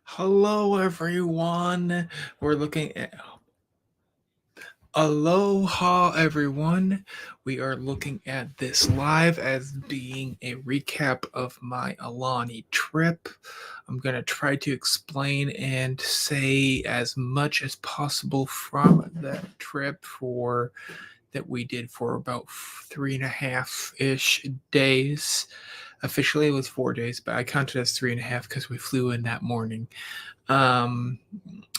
Hello, everyone. We're looking at Aloha, everyone. We are looking at this live as being a recap of my Aulani trip. I'm going to try to explain and say as much as possible from that trip for that we did for about 3.5 ish days. Officially, it was 4 days, but I counted as 3.5 because we flew in that morning. Um,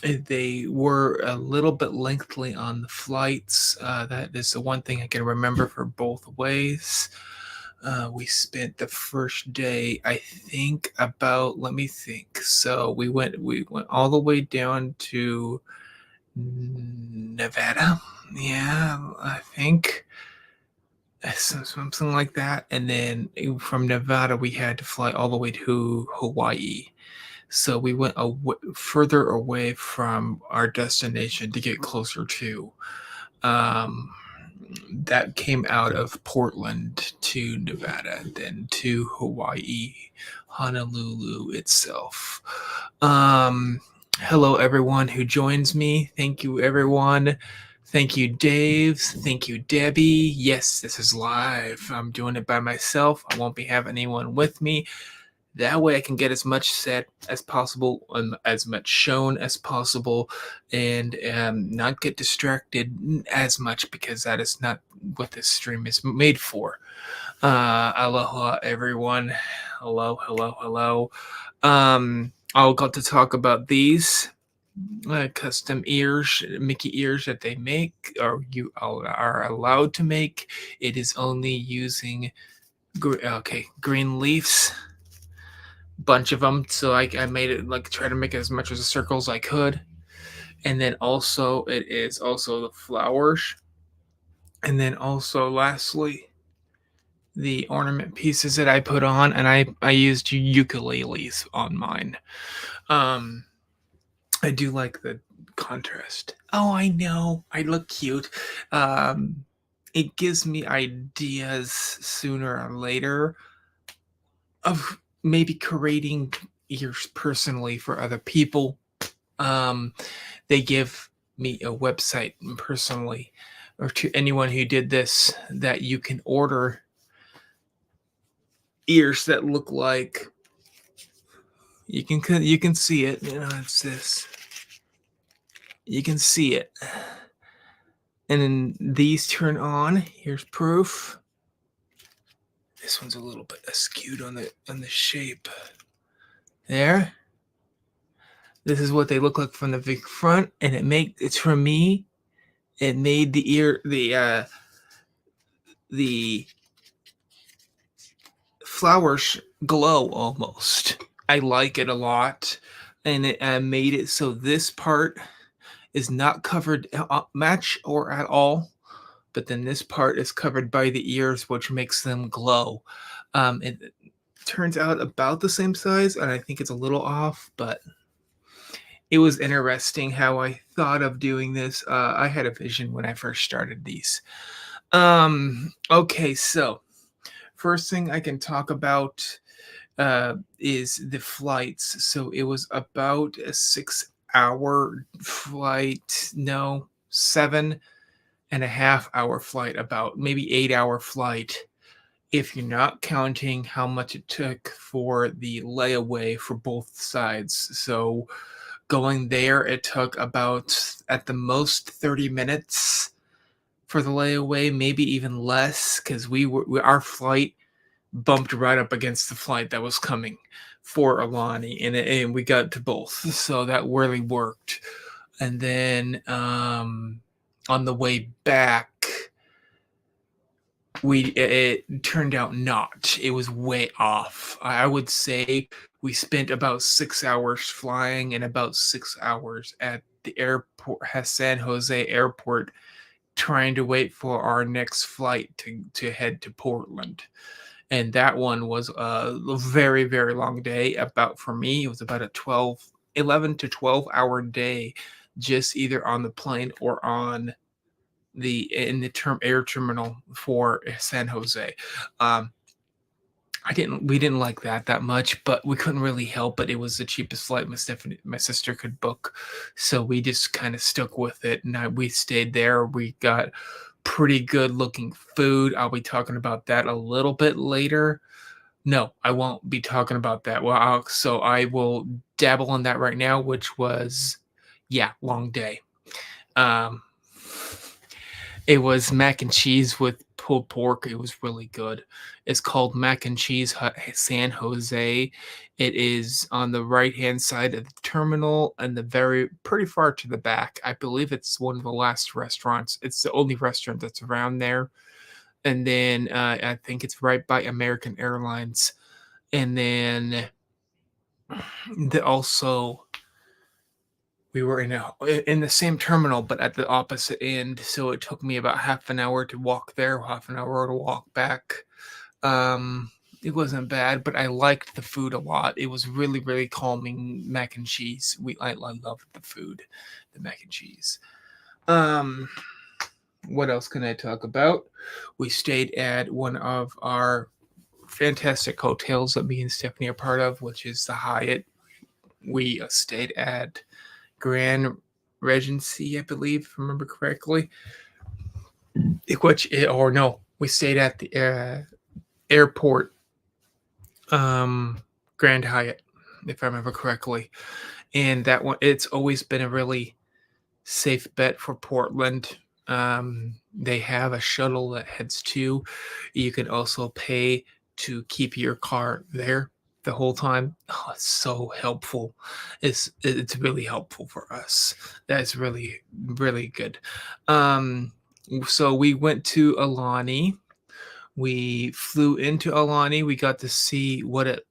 they were a little bit lengthy on the flights. That is the one thing I can remember for both ways. We spent the first day, I think, about let me think. So we went all the way down to Nevada. Yeah, I think something like that. And then from Nevada, we had to fly all the way to Hawaii. So we went further away from our destination to get closer to. Um, that came out of Portland to Nevada, then to Hawaii, Honolulu itself. Hello, everyone who joins me. Thank you, everyone. Thank you, Dave. Thank you, Debbie. Yes, this is live. I'm doing it by myself. I won't be having anyone with me. That way I can get as much said as possible and as much shown as possible and not get distracted as much because that is not what this stream is made for. Aloha, everyone. Hello, hello, hello. I'll got to talk about these custom ears, Mickey ears that they make or you are allowed to make. It is only using green leaves, bunch of them. So I made it like try to make as much as a circle as I could. And then also it is also the flowers. And then also lastly the ornament pieces that I put on, and I used ukuleles on mine. Um I do like the contrast. Oh, I know. I look cute. Um it gives me ideas sooner or later of maybe creating ears personally for other people. Um, they give me a website personally, or to anyone who did this, that you can order ears that look like you can see it. You know, it's this. You can see it, and then these turn on. Here's proof. This one's a little bit askewed on the shape. There. This is what they look like from the big front, and it's from me. It made the flowers glow almost. I like it a lot, and I made it so this part is not covered much or at all, but then this part is covered by the ears, which makes them glow. It turns out about the same size, and I think it's a little off, but it was interesting how I thought of doing this. I had a vision when I first started these. Okay, so first thing I can talk about is the flights. So it was about a 6 hour flight. No, 7.5 hour flight, about maybe 8 hour flight. If you're not counting how much it took for the layaway for both sides. So going there, it took about at the most 30 minutes for the layaway, maybe even less, because our flight bumped right up against the flight that was coming for Aulani, and we got to both, so that really worked. And then on the way back, it turned out not. It was way off. I would say we spent about 6 hours flying and about 6 hours at the airport, San Jose Airport, trying to wait for our next flight to head to Portland. And that one was a very, very long day. About for me, it was about a 11 to 12 hour day, just either on the plane or on the air terminal for San Jose. Um, We didn't like that much, but we couldn't really help it. It was the cheapest flight my sister could book, so we just kind of stuck with it. And we stayed there. We got pretty good looking food. I'll be talking about that a little bit later. No, I won't be talking about that. Well, so I will dabble on that right now, which was, yeah, long day. Um, it was mac and cheese with pulled pork. It was really good. It's called Mac and Cheese San Jose. It is on the right hand side of the terminal and the very pretty far to the back. I believe it's one of the last restaurants. It's the only restaurant that's around there. And then I think it's right by American Airlines. And then also we were in the same terminal but at the opposite end, so it took me about half an hour to walk there, half an hour to walk back. It wasn't bad, but I liked the food a lot. It was really, really calming. Mac and cheese. I loved the food, the mac and cheese. Um, what else can I talk about? We stayed at one of our fantastic hotels that me and Stephanie are part of, which is the Hyatt. We stayed at Grand Regency, I believe, if I remember correctly. Or no, we stayed at the airport, Grand Hyatt, if I remember correctly. And that one, it's always been a really safe bet for Portland. They have a shuttle that heads to. You can also pay to keep your car there the whole time. Oh, it's so helpful. It's really helpful for us. That's really really good. Um, so we went to Aulani. We flew into Aulani. We got to see what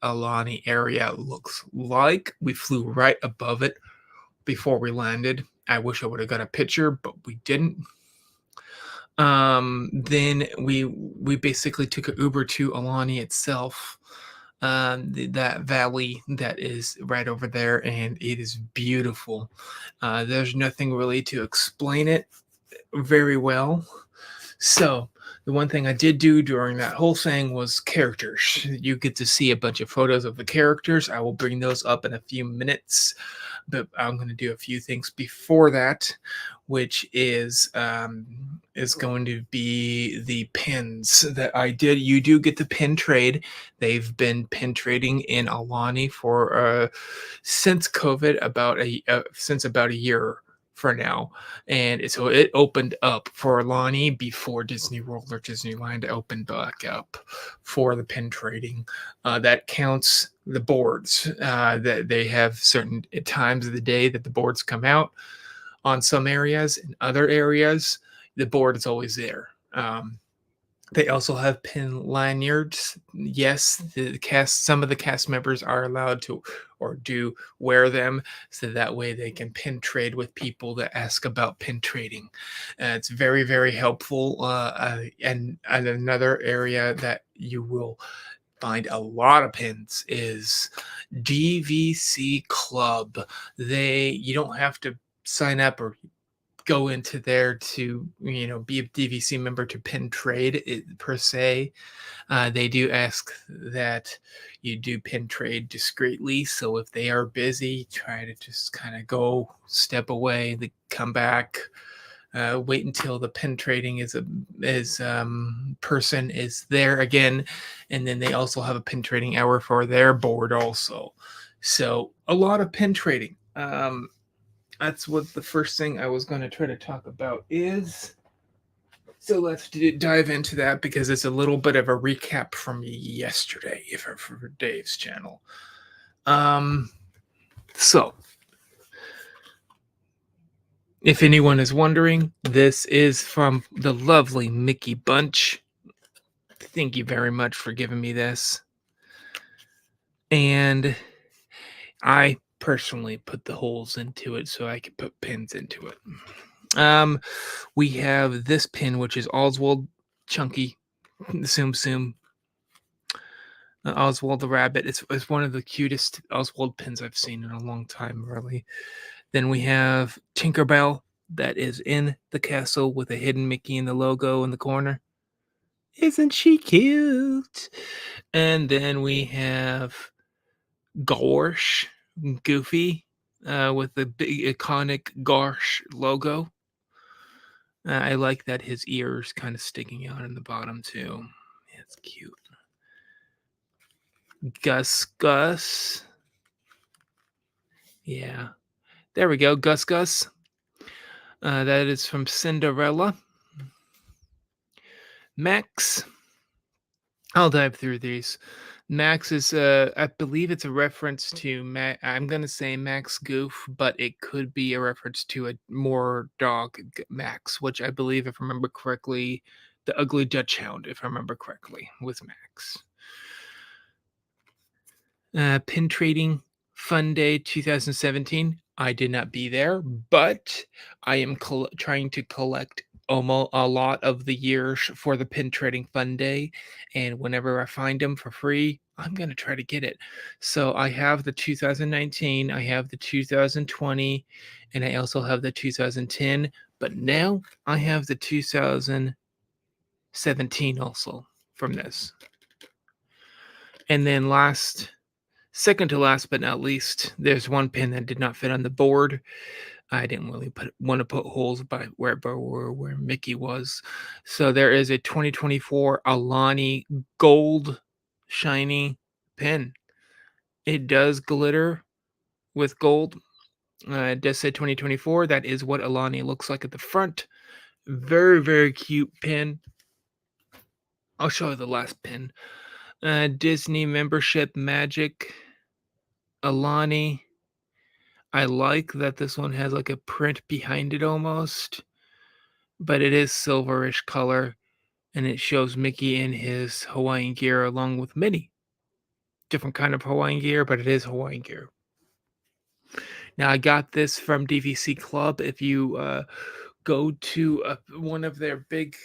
Aulani area looks like. We flew right above it before we landed. I wish I would have got a picture, but we didn't. Then we basically took an Uber to Aulani itself, that valley that is right over there, and it is beautiful. There's nothing really to explain it very well. So the one thing I did do during that whole thing was characters. You get to see a bunch of photos of the characters. I will bring those up in a few minutes, but I'm going to do a few things before that, which is going to be the pins that I did. You do get the pin trade. They've been pin trading in Aulani for since COVID, since about a year for now. And so it opened up for Aulani before Disney World or Disneyland opened back up for the pin trading. That counts the boards, that they have certain times of the day that the boards come out on some areas. In other areas, the board is always there. They also have pin lanyards. Yes, some of the cast members are allowed to or do wear them, so that way they can pin trade with people that ask about pin trading. It's very, very helpful. And another area that you will find a lot of pins is DVC Club. You don't have to sign up or go into there to be a DVC member to pin trade per se. They do ask that you do pin trade discreetly. So if they are busy, try to just kind of go step away, come back, wait until the pin trading person is there again, and then they also have a pin trading hour for their board also. So a lot of pin trading. That's what the first thing I was going to try to talk about is. So let's dive into that because it's a little bit of a recap from yesterday for Dave's channel. So if anyone is wondering, this is from the lovely Mickey Bunch. Thank you very much for giving me this. And I personally put the holes into it so I could put pins into it. We have this pin, which is Oswald Chunky, Tsum Tsum, Oswald the Rabbit. It's one of the cutest Oswald pins I've seen in a long time, really. Then we have Tinkerbell, that is in the castle with a hidden Mickey in the logo in the corner. Isn't she cute? And then we have Gorsh, Goofy, with the big iconic Gorsh logo. I like that his ears kind of sticking out in the bottom too. It's cute. Gus Gus. Yeah. There we go. Gus Gus. That is from Cinderella. Max. I'll dive through these. Max is, I believe it's a reference to I'm gonna say Max Goof, but it could be a reference to a more dog Max, which I believe, if I remember correctly, the Ugly Dutch Hound, if I remember correctly, was Max. Pin Trading Fun Day 2017. I did not be there, but I am trying to collect almost a lot of the years for the Pin Trading Fun Day, and whenever I find them for free, I'm gonna try to get it. So I have the 2019, I have the 2020, and I also have the 2010. But now I have the 2017 also from this. And then second to last but not least, there's one pin that did not fit on the board. I didn't really want to put holes by where Mickey was. So there is a 2024 Aulani gold shiny pin. It does glitter with gold. It does say 2024. That is what Aulani looks like at the front. Very, very cute pin. I'll show you the last pin. Disney membership magic. Aulani. I like that this one has like a print behind it almost, but it is silverish color, and it shows Mickey in his Hawaiian gear along with Minnie. Different kind of Hawaiian gear, but it is Hawaiian gear. Now I got this from DVC Club. If you go to one of their big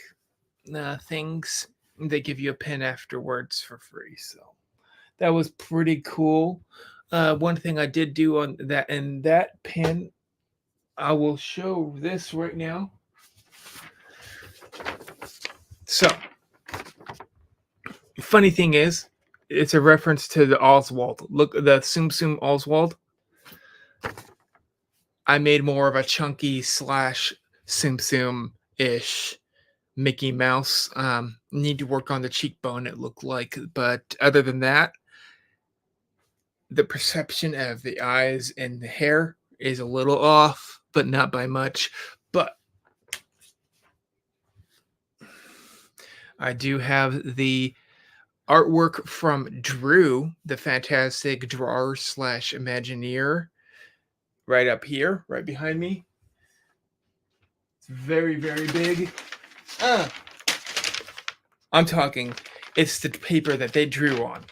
things, they give you a pin afterwards for free. So that was pretty cool. One thing I did do on that, and that pin, I will show this right now. So, funny thing is, it's a reference to the Oswald. Look, the Tsum Tsum Oswald. I made more of a chunky slash Tsum Tsum ish Mickey Mouse. Need to work on the cheekbone, it looked like. But other than that, the perception of the eyes and the hair is a little off, but not by much. But I do have the artwork from Drew, the fantastic drawer slash Imagineer, right up here, right behind me. It's very, very big. I'm talking, it's the paper that they drew on.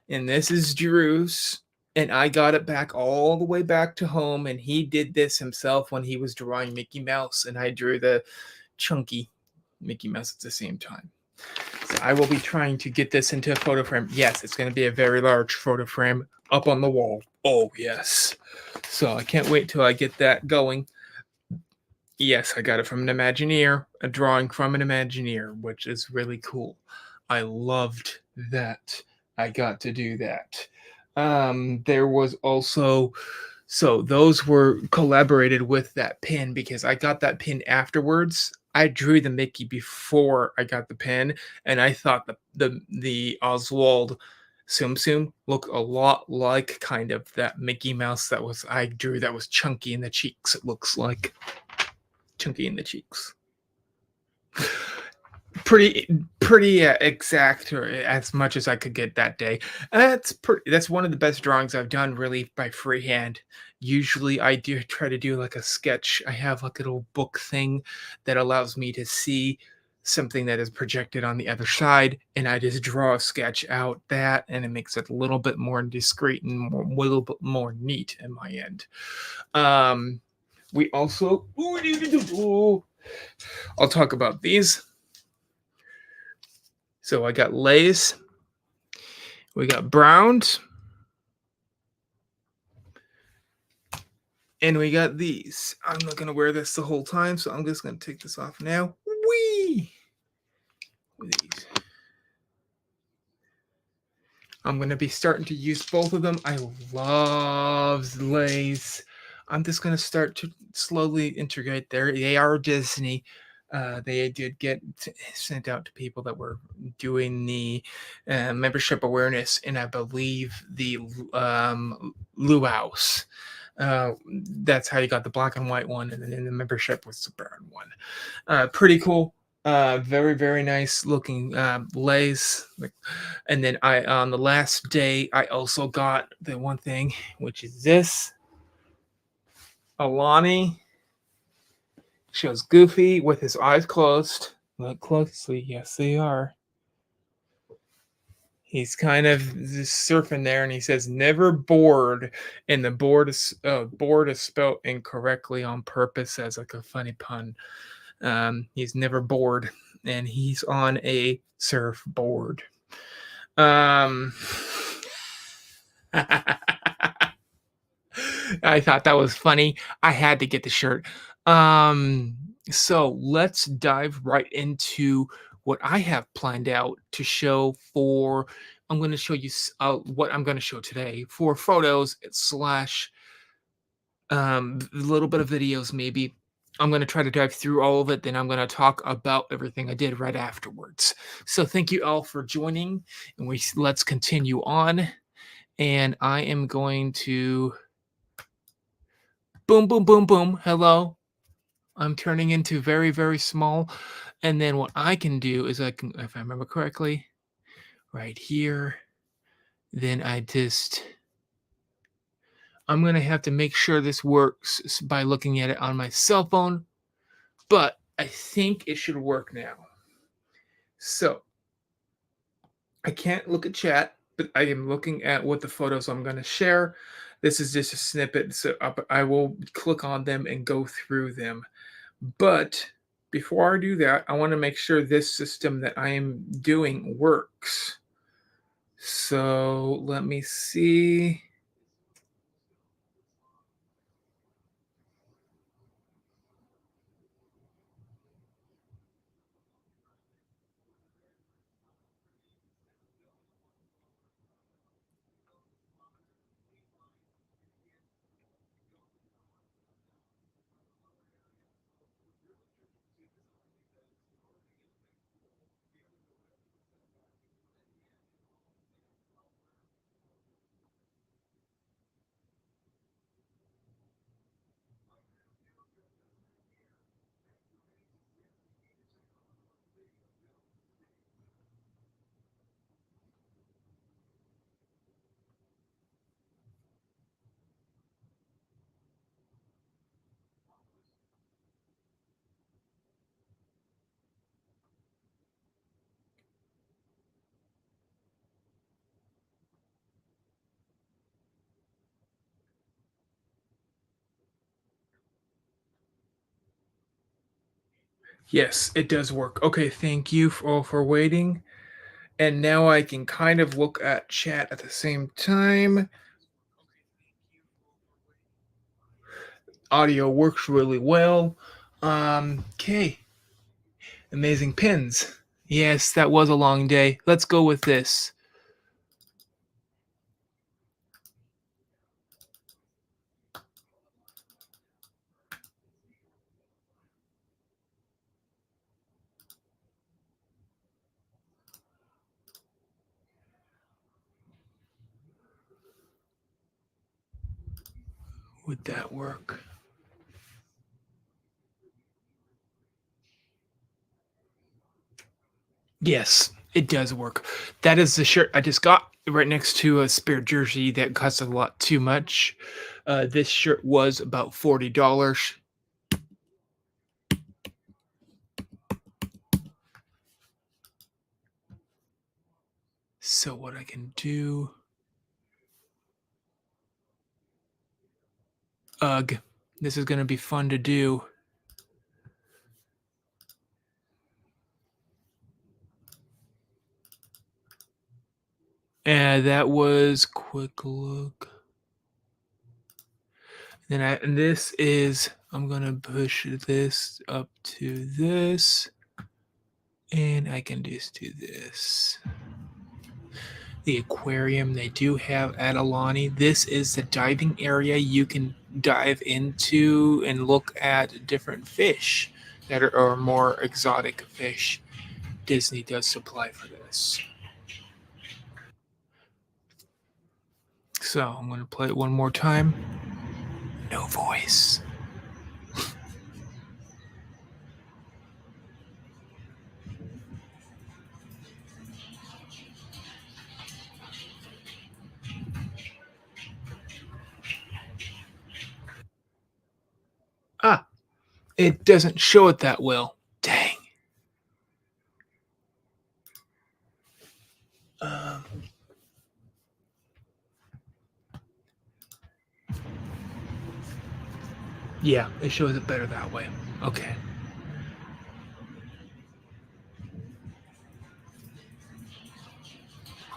And this is Drew's. And I got it back all the way back to home. And he did this himself when he was drawing Mickey Mouse. And I drew the chunky Mickey Mouse at the same time. So I will be trying to get this into a photo frame. Yes, it's going to be a very large photo frame up on the wall. Oh, yes. So I can't wait till I get that going. Yes, I got it from an Imagineer, a drawing from an Imagineer, which is really cool. I loved that. I got to do that. There was also, so those were collaborated with that pin because I got that pin afterwards. I drew the Mickey before I got the pin, and I thought the Oswald Tsum Tsum looked a lot like kind of that Mickey Mouse I drew that was chunky in the cheeks. It looks like chunky in the cheeks. Pretty exact, or as much as I could get that day. That's one of the best drawings I've done really by freehand. Usually I do try to do like a sketch. I have like a little book thing that allows me to see something that is projected on the other side, and I just draw a sketch out that, and it makes it a little bit more discreet and a little bit more neat in my end. We also I'll talk about these. So I got Lay's, we got Browns, and we got these. I'm not gonna wear this the whole time, so I'm just gonna take this off now. Whee! these. I'm going to be starting to use both of them. I love Lay's. I'm just going to start to slowly integrate there. They are Disney. They did get sent out to people that were doing the membership awareness, and I believe the luau's. That's how you got the black and white one, and then in the membership was the brown one. Pretty cool. Very very nice looking lace. And then I on the last day I also got the one thing, which is this Aulani. Shows Goofy with his eyes closed. Look closely. Yes, they are. He's kind of just surfing there, and he says "never bored," and the board is spelled incorrectly on purpose as like a funny pun. He's never bored, and he's on a surfboard. Um, I thought that was funny. I had to get the shirt. So let's dive right into what I have planned out to show for. I'm going to show you what I'm going to show today for photos slash a little bit of videos, maybe. I'm going to try to dive through all of it. Then I'm going to talk about everything I did right afterwards. So thank you all for joining, and let's continue on. And I am going to boom, boom, boom, boom. Hello. I'm turning into very, very small. And then what I can do is I can, if I remember correctly, right here, then I'm going to have to make sure this works by looking at it on my cell phone, but I think it should work now. So I can't look at chat, but I am looking at what the photos I'm going to share. This is just a snippet, so I will click on them and go through them. But before I do that, I want to make sure this system that I am doing works. So let me see. Yes, it does work. Okay, thank you for waiting. And now I can kind of look at chat at the same time. Audio works really well. Okay. Amazing pins. Yes, that was a long day. Let's go with this. Would that work? Yes, it does work. That is the shirt I just got right next to a spare jersey that costs a lot too much. This shirt was about $40. So what I can do, ugh, this is going to be fun to do. And that was quick look. And this is, I'm going to push this up to this. And I can just do this. The aquarium they do have at Aulani. This is the diving area. You can dive into and look at different fish that are more exotic fish. Disney does supply for this. So I'm going to play it one more time. No voice. Ah, it doesn't show it that well. Dang. Um, yeah, it shows it better that way. Okay.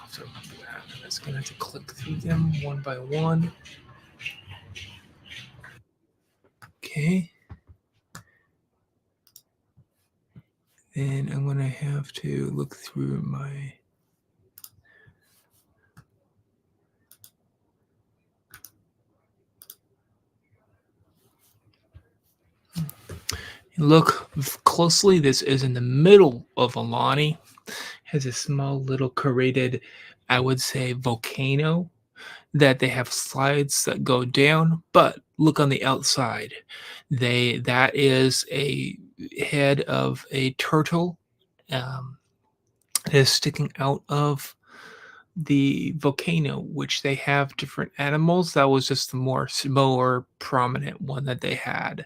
So I'm just going to have to click through them one by one. Okay. Then I'm going to have to look through my. Look closely. This is in the middle of Aulani. Has a small little crated, I would say, volcano that they have slides that go down. But look on the outside. That is a head of a turtle. Um, is sticking out of the volcano, which they have different animals. That was just the more prominent one that they had.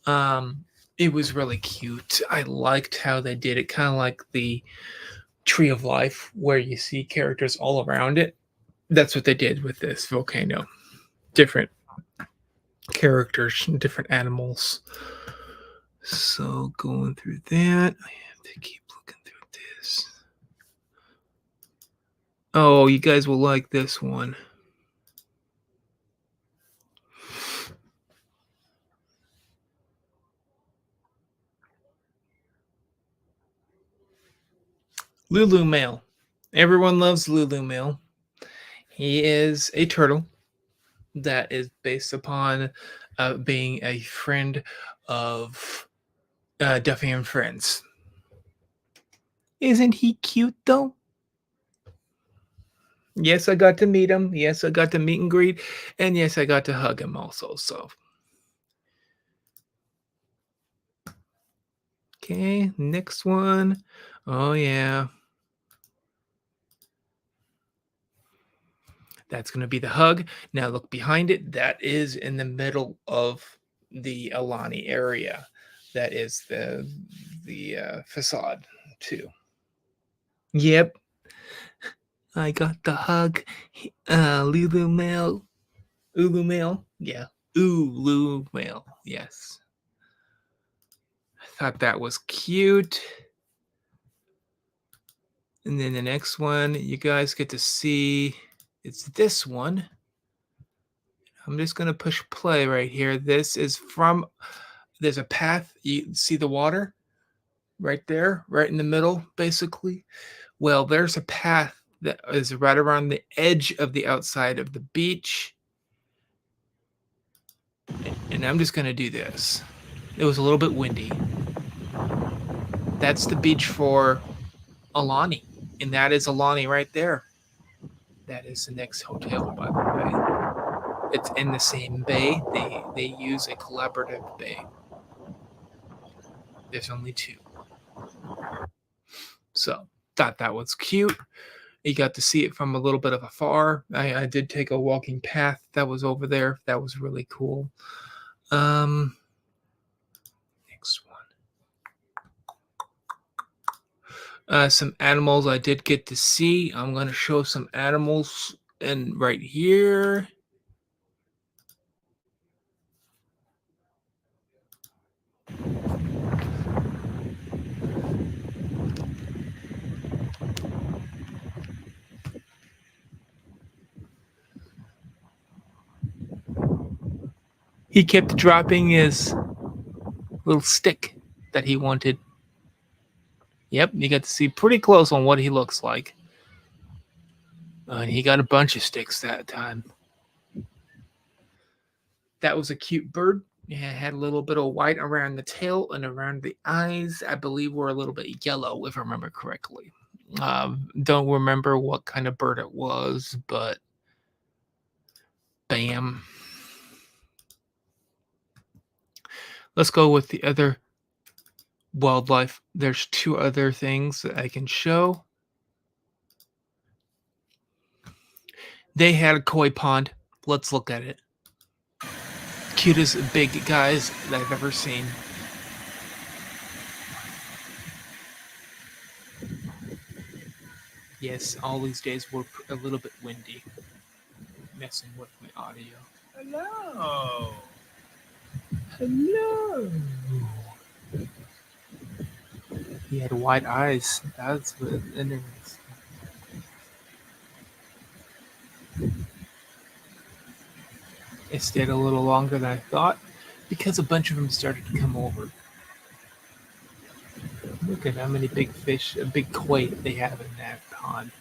Um, it was really cute. I liked how they did it, kind of like the Tree of Life, where you see characters all around it. That's what they did with this volcano. Different characters, different animals. So going through that, I have to keep looking through this. Oh, you guys will like this one. Lulu Male. Everyone loves Lulu Male. He is a turtle that is based upon being a friend of Duffy and Friends. Isn't he cute though? Yes, I got to meet him. Yes, I got to meet and greet. And yes, I got to hug him also. So, okay, next one. Oh, yeah. That's going to be the hug. Now look behind it. That is in the middle of the Aulani area. That is the facade too. Yep, I got the hug. Lulu Mail. Ulu Mail. Yeah. Ulu Mail. Yes. I thought that was cute. And then the next one, you guys get to see, it's this one. I'm just going to push play right here. This is from, there's a path. You see the water right there, right in the middle, basically. Well, there's a path that is right around the edge of the outside of the beach. And I'm just going to do this. It was a little bit windy. That's the beach for Aulani. And that is Aulani right there. That is the next hotel, by the way. It's in the same bay. They use a collaborative bay. There's only two. So thought that was cute. You got to see it from a little bit of afar. I did take a walking path that was over there. That was really cool. Next one. Some animals I did get to see. I'm going to show some animals and right here. He kept dropping his little stick that he wanted. Yep, you got to see pretty close on what he looks like. And he got a bunch of sticks that time. That was a cute bird. It had a little bit of white around the tail and around the eyes. I believe were a little bit yellow, if I remember correctly. Don't remember what kind of bird it was, but bam. Let's go with the other wildlife. There's two other things that I can show. They had a koi pond. Let's look at it. Cutest big guys that I've ever seen. Yes, all these days were a little bit windy, messing with my audio. Hello. Hello. He had white eyes. That's what interesting. It stayed a little longer than I thought because a bunch of them started to come over. Look at how many big fish, a big koi they have in that pond.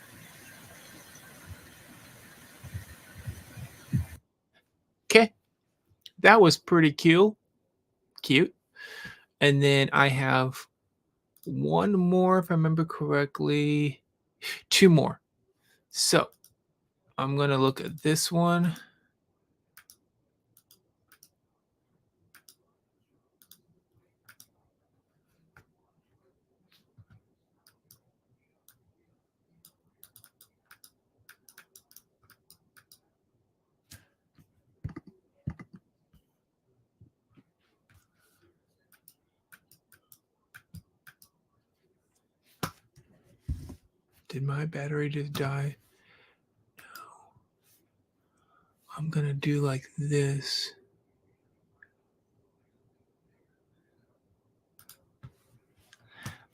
Okay, that was pretty cute. Cute. And then I have one more, if I remember correctly, two more. So I'm going to look at this one. Did my battery just die? No. I'm going to do like this.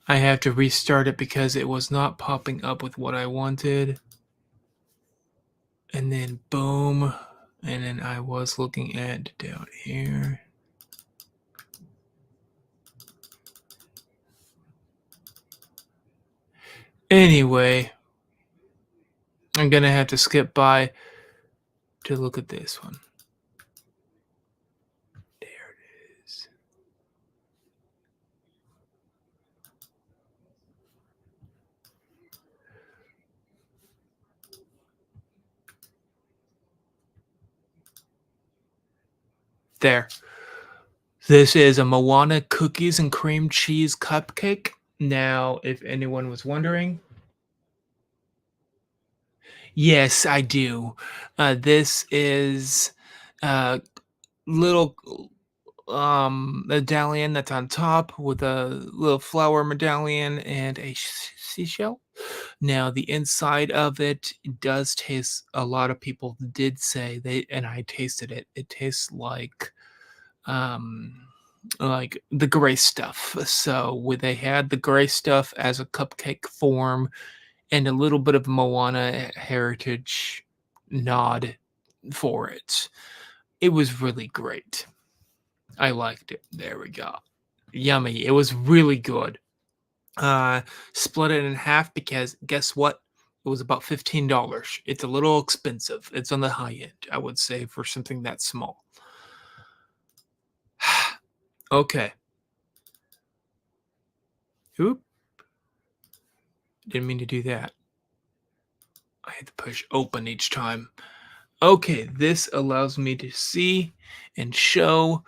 I have to restart it because it was not popping up with what I wanted. And then boom. And then I was looking at down here. Anyway, I'm going to have to skip by to look at this one. There it is. There. This is a Moana cookies and cream cheese cupcake. Now, if anyone was wondering, yes, I do. This is a little medallion that's on top with a little flower medallion and a seashell. Now, the inside of it does taste. A lot of people did say they, and I tasted it. It tastes um like the gray stuff. So where they had the gray stuff as a cupcake form and a little bit of Moana heritage nod for it. It was really great. I liked it. There we go. Yummy. It was really good. Split it in half because guess what? It was about $15. It's a little expensive. It's on the high end, I would say, for something that small. Okay. Oop. Didn't mean to do that. I had to push open each time. Okay, this allows me to see and show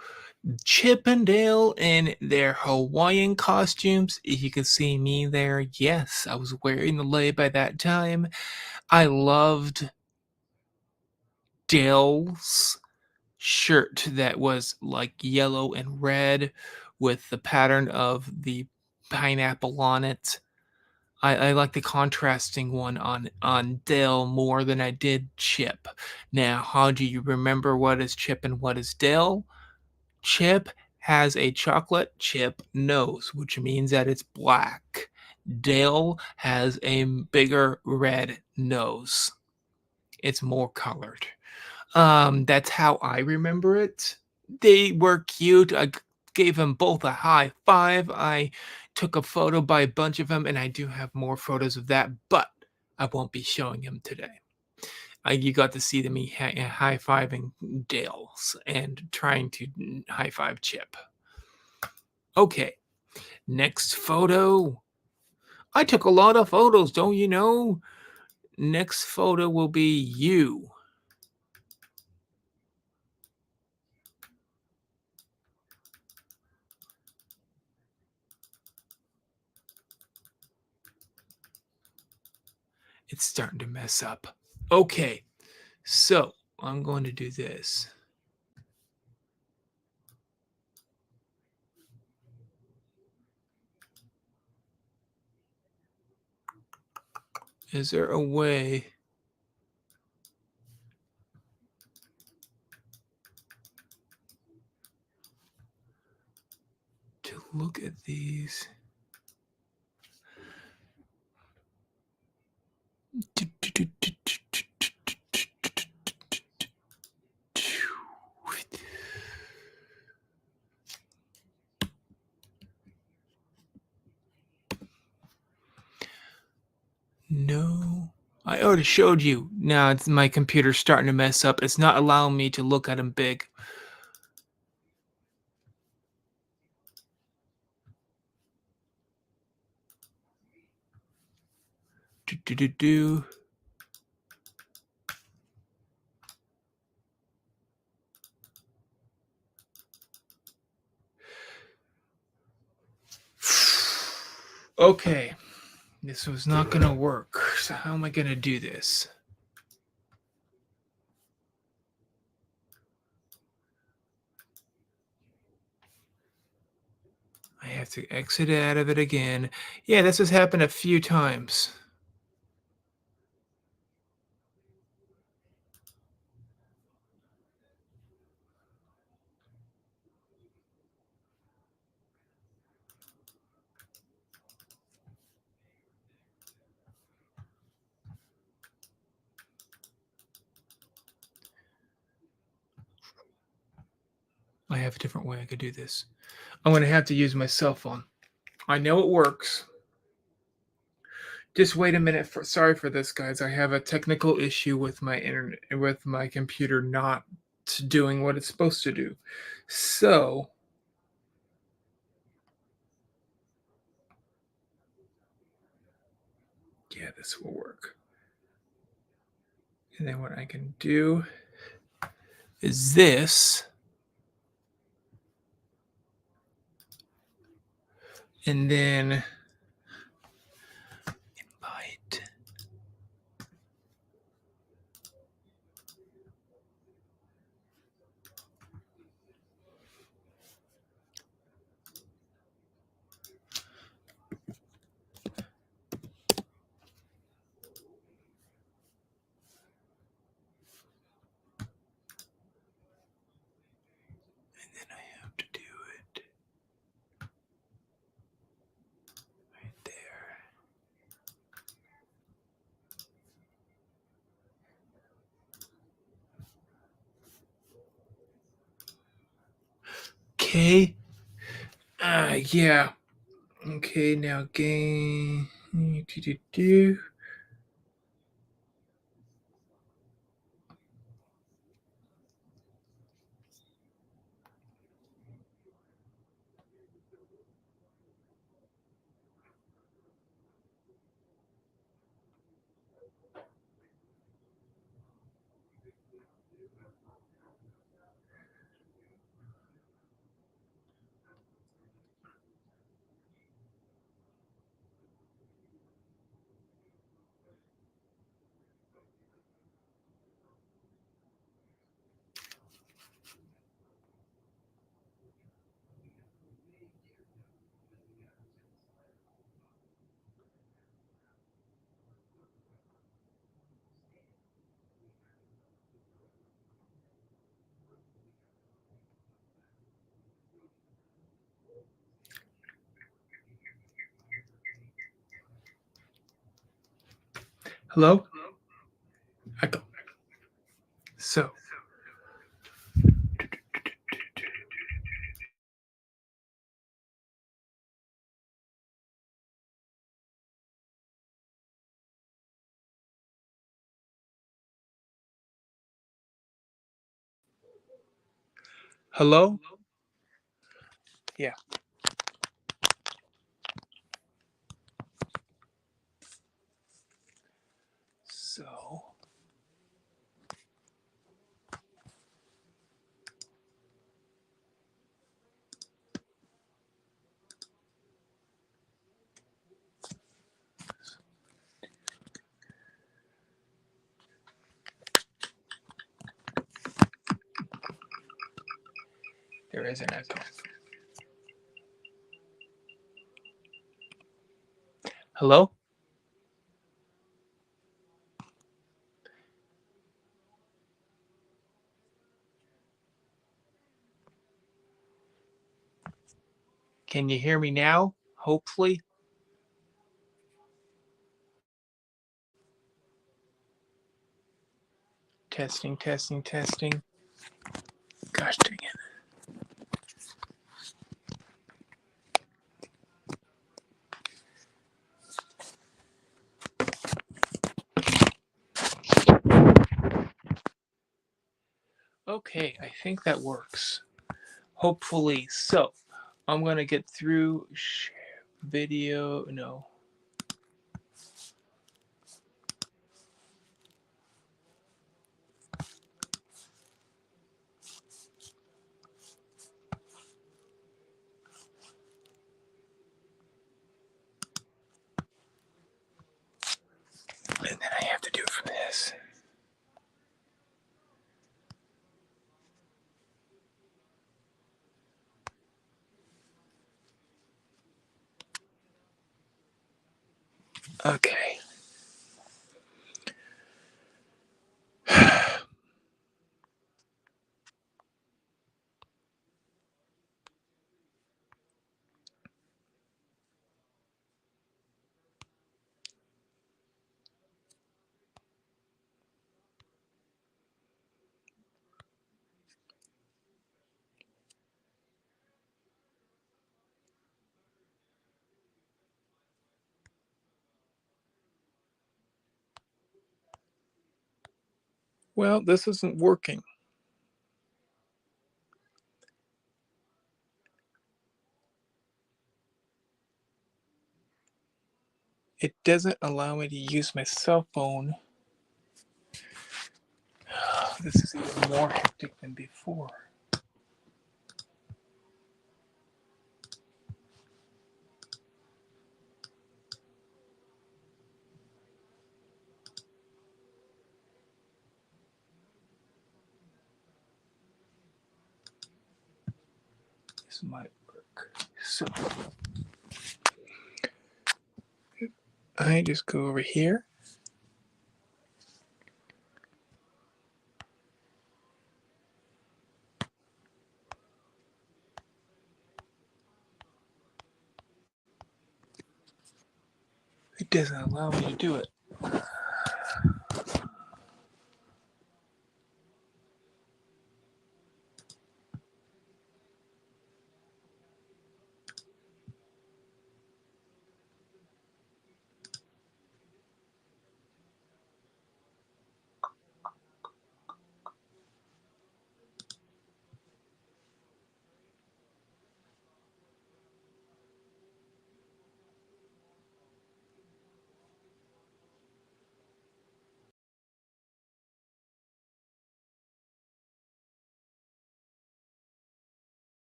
Chip and Dale in their Hawaiian costumes. If you can see me there, yes, I was wearing the lei by that time. I loved Dale's shirt that was like yellow and red with the pattern of the pineapple on it. I like the contrasting one on Dale more than I did Chip. Now, how do you remember what is Chip and what is Dale? Chip has a chocolate chip nose, which means that it's black. Dale has a bigger red nose. It's more colored. That's how I remember it. They were cute. I gave them both a high five. I took a photo by a bunch of them, and I do have more photos of that, but I won't be showing them today. You got to see me high-fiving Dales and trying to high-five Chip. Okay, next photo. I took a lot of photos, don't you know? Next photo will be you. It's starting to mess up. Okay, so I'm going to do this. Is there a way to look at these? No. I already showed you. Now it's my computer's starting to mess up. It's not allowing me to look at them big. Do, do, do, do. Okay. This was not going to work. So how am I going to do this? I have to exit out of it again. Yeah, this has happened a few times. I have a different way I could do this. I'm going to have to use my cell phone. I know it works. Just wait a minute. Sorry for this, guys. I have a technical issue with my internet, with my computer not doing what it's supposed to do. So, yeah, this will work. And then what I can do is this. And then invite. And then I have to do it right there. Okay. Yeah. Okay, now game. Do. Hello? Echo. So. Hello? Yeah. So there is an echo. Hello? Can you hear me now? Hopefully. Testing, testing, testing. Gosh dang it. Okay, I think that works. Hopefully. So, I'm going to get through video. No. And then I have to do it from this. Okay. Well, this isn't working. It doesn't allow me to use my cell phone. This is even more hectic than before. This might work. So I just go over here. It doesn't allow me to do it.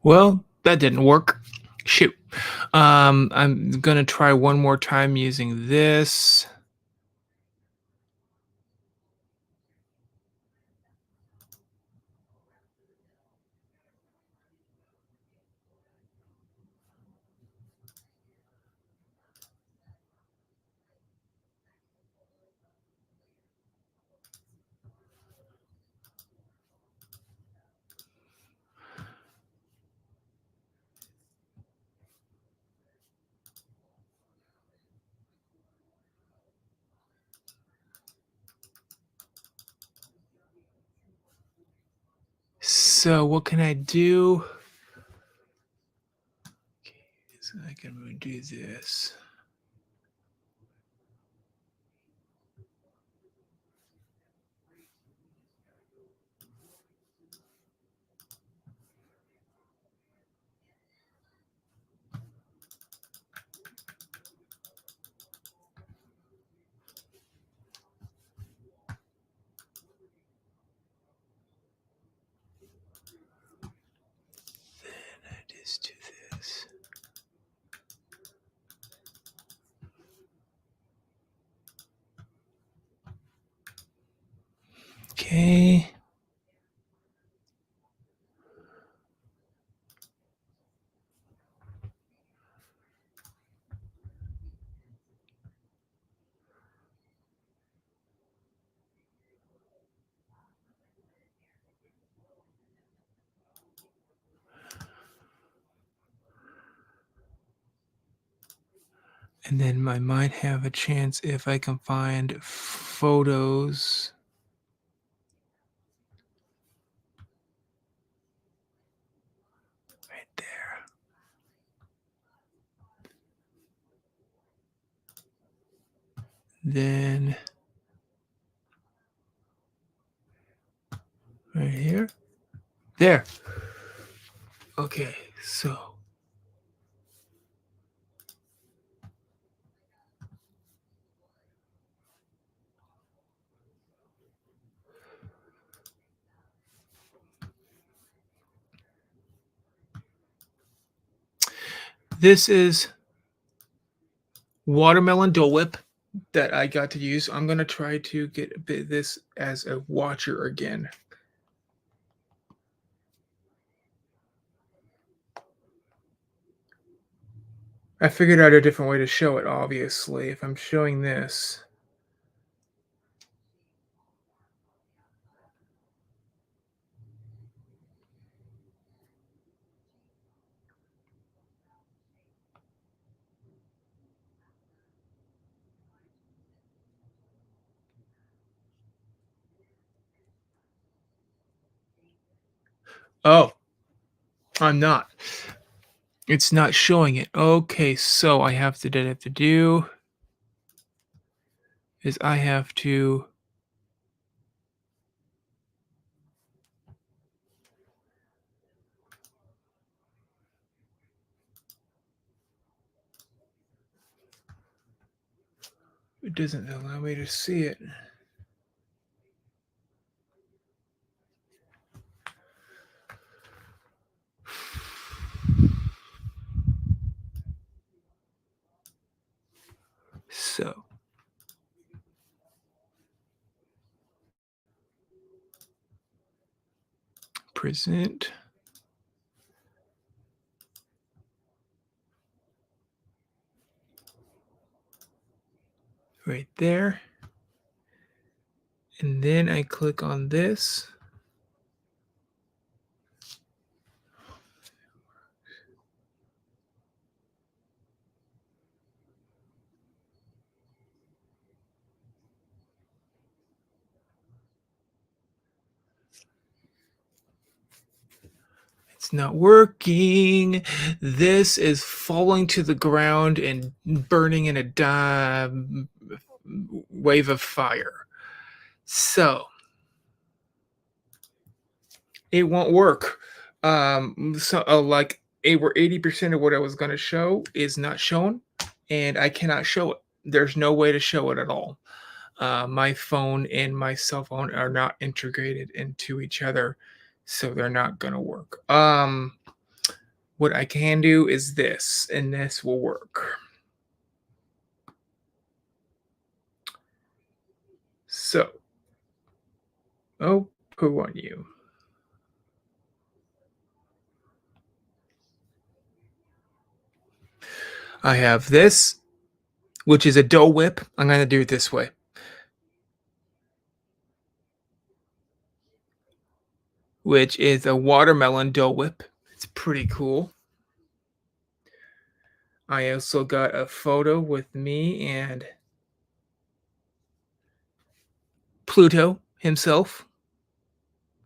Well, that didn't work. Shoot. I'm gonna try one more time using this. So what can I do? Okay, so I can do this. Then I just do this. Okay. And then I might have a chance if I can find photos right there. Then right here. There. Okay, so this is watermelon Dole Whip that I got to use. I'm gonna try to get a bit this as a watcher again. I figured out a different way to show it, obviously. If I'm showing this, oh, I'm not. It's not showing it. Okay, so I have to do is I have to it doesn't allow me to see it. So present right there. And then I click on this. It's not working. This is falling to the ground and burning in a wave of fire. So it won't work. Like 80% of what I was going to show is not shown, and I cannot show it. There's no way to show it at all. My phone and my cell phone are not integrated into each other, so they're not going to work. What I can do is this, and this will work. So, oh, poo on you. I have this, which is a Dole Whip. I'm going to do it this way. Which is a watermelon Dole Whip. It's pretty cool. I also got a photo with me and Pluto himself.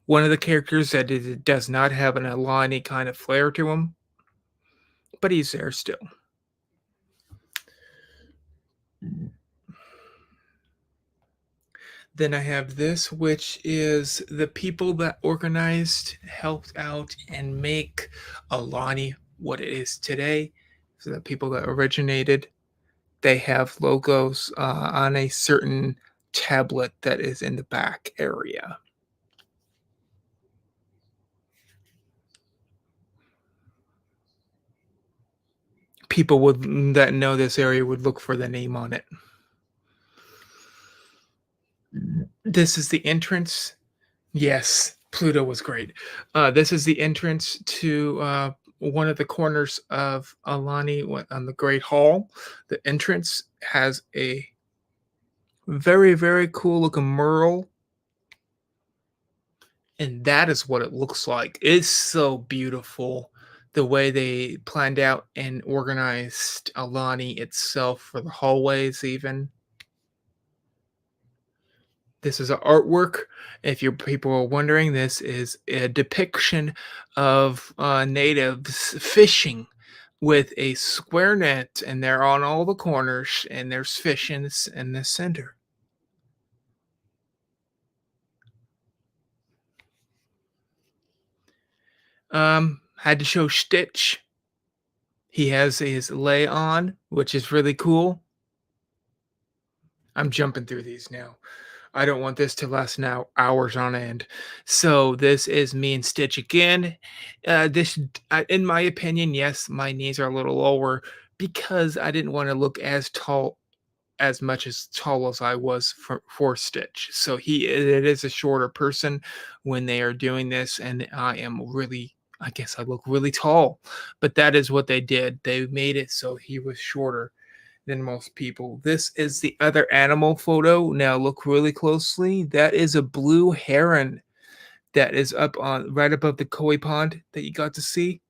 One of the characters that does not have an Aulani kind of flair to him, but he's there still. Then I have this, which is the people that organized, helped out, and make Aulani what it is today. So the people that originated, they have logos on a certain tablet that is in the back area. People would that know this area would look for the name on it. This is the entrance. Yes, Pluto was great. This is the entrance to one of the corners of Alani on the Great Hall. The entrance has a very, very cool looking mural, and that is what it looks like. It's so beautiful the way they planned out and organized Alani itself for the hallways, even. This is an artwork. If you people are wondering, this is a depiction of natives fishing with a square net, and they're on all the corners, and there's fish in the center. Had to show Stitch. He has his lay on, which is really cool. I'm jumping through these now. I don't want this to last now hours on end. So this is me and Stitch again. In my opinion, yes, my knees are a little lower because I didn't want to look as tall, as much as tall as I was for Stitch. So it is a shorter person when they are doing this, and I am really. I guess I look really tall, but that is what they did. They made it so he was shorter than most people. This is the other animal photo. Now look really closely. That is a blue heron that is up on right above the koi pond that you got to see.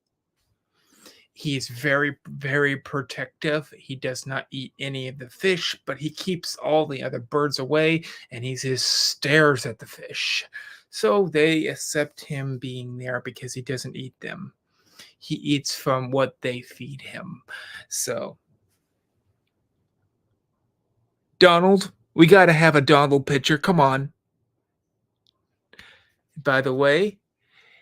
He's very, very protective. He does not eat any of the fish, but he keeps all the other birds away and he just stares at the fish. So they accept him being there because he doesn't eat them. He eats from what they feed him. So Donald, we got to have a Donald picture. Come on. By the way,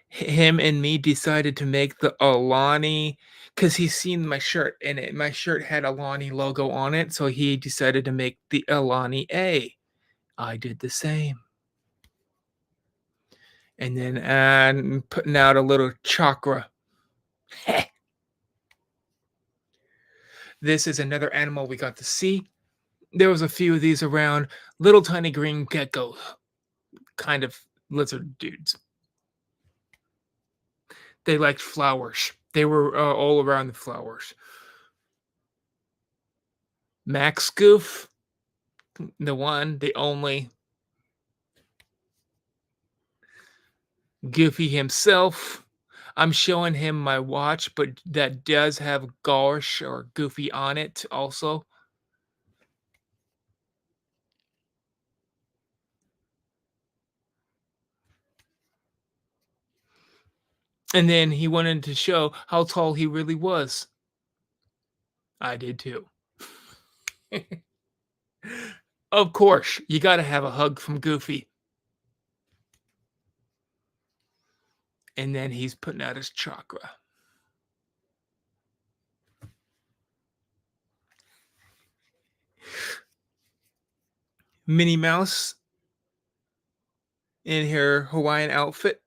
him and me decided to make the Alani because he's seen my shirt and my shirt had Alani logo on it. So he decided to make the Alani A. I did the same. And then putting out a little chakra. This is another animal we got to see. There was a few of these around. Little tiny green gecko kind of lizard dudes. They liked flowers. They were all around the flowers. Max Goof, the one, the only. Goofy himself. I'm showing him my watch, but that does have Gosh or Goofy on it also. And then he wanted to show how tall he really was. I did too. Of course, you got to have a hug from Goofy. And then he's putting out his chakra. Minnie Mouse in her Hawaiian outfit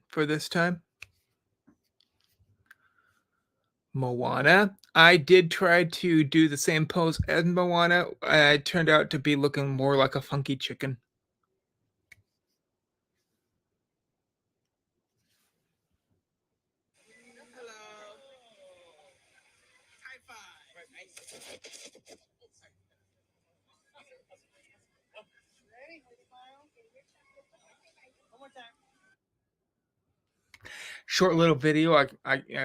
for this time. Moana. I did try to do the same pose as Moana. I turned out to be looking more like a funky chicken. Short little video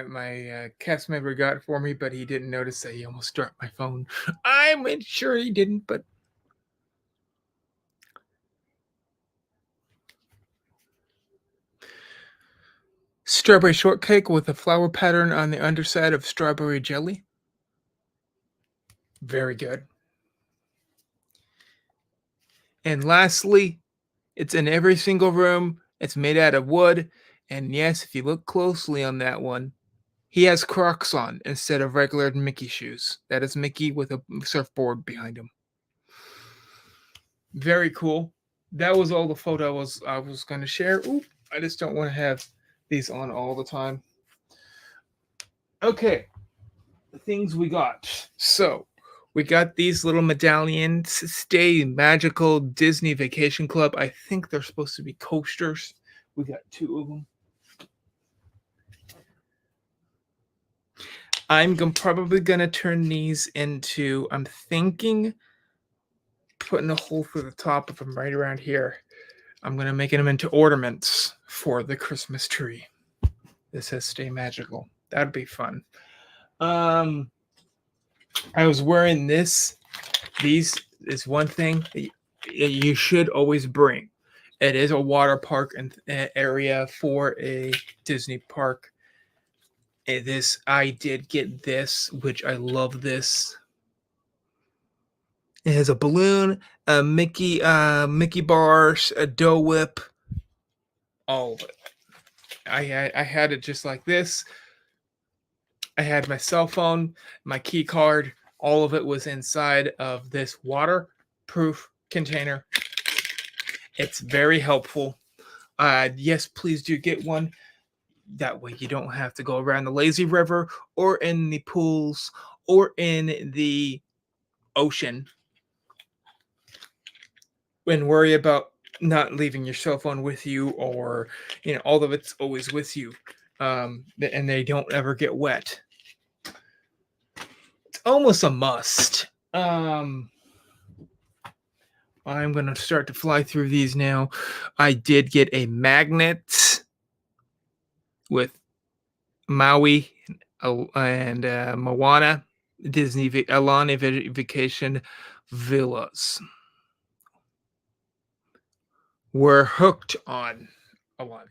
my cast member got for me, but he didn't notice that he almost dropped my phone. I'm sure he didn't, but Strawberry shortcake with a flower pattern on the underside of strawberry jelly. Very good. And lastly, it's in every single room. It's made out of wood. And yes, if you look closely on that one, he has Crocs on instead of regular Mickey shoes. That is Mickey with a surfboard behind him. Very cool. That was all the photo I was going to share. Oop, I just don't want to have these on all the time. Okay, the things we got. So, we got these little medallions. Stay Magical Disney Vacation Club. I think they're supposed to be coasters. We got 2 of them. Probably gonna turn these into. I'm thinking putting a hole through the top of them right around here. I'm gonna make them into ornaments for the Christmas tree. This says "Stay Magical." That'd be fun. I was wearing this. These is one thing that you should always bring. It is a water park and area for a Disney park. I did get this, which I love this. It has a balloon, a Mickey bars, a Dough Whip, all of it. I had it just like this. I had my cell phone, my key card, all of it was inside of this waterproof container. It's very helpful. Yes, please do get one. That way you don't have to go around the lazy river or in the pools or in the ocean and worry about not leaving your cell phone with you, or all of it's always with you, and they don't ever get wet. It's almost a must. I'm going to start to fly through these now. I did get a magnet with Maui and Moana, Disney Aulani Vacation Villas. We're hooked on Aulani.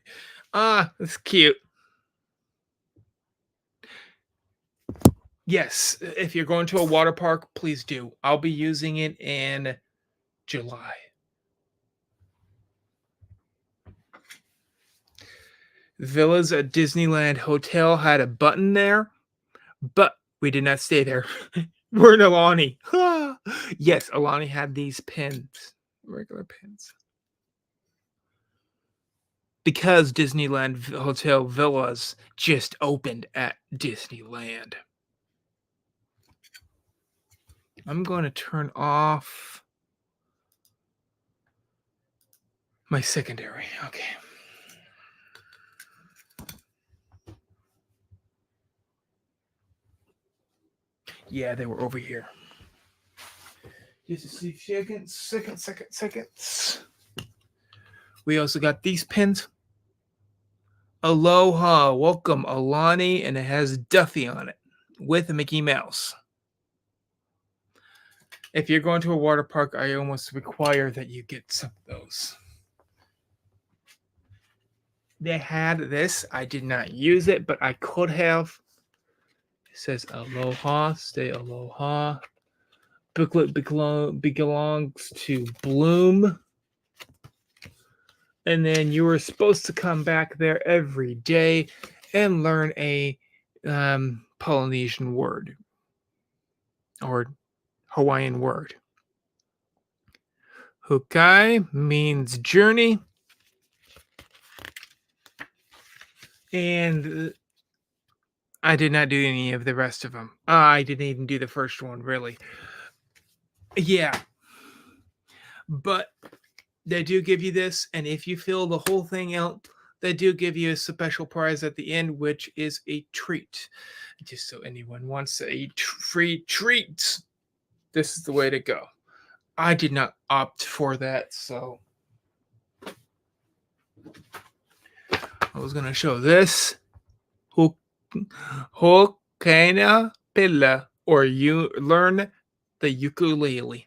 That's cute. Yes, if you're going to a water park, please do. I'll be using it in July. Villas at Disneyland Hotel had a button there, but we did not stay there. We're in Aulani. Yes, Aulani had these pins, regular pins. Because Disneyland Hotel Villas just opened at Disneyland. I'm going to turn off my secondary. Okay. Yeah, they were over here. Just a few seconds. We also got these pins. Aloha, welcome Aulani, and it has Duffy on it with a Mickey Mouse. If you're going to a water park, I almost require that you get some of those. They had this. I did not use it, but I could have. It says Aloha, stay Aloha. Booklet belongs to Bloom. And then you were supposed to come back there every day and learn a Polynesian word or Hawaiian word. Hukai means journey. And I did not do any of the rest of them. I didn't even do the first one, really. Yeah. But they do give you this, and if you fill the whole thing out, they do give you a special prize at the end, which is a treat. Just so anyone wants a free treat, this is the way to go. I did not opt for that, so I was going to show this. Hokaina Pilla, or you learn the ukulele.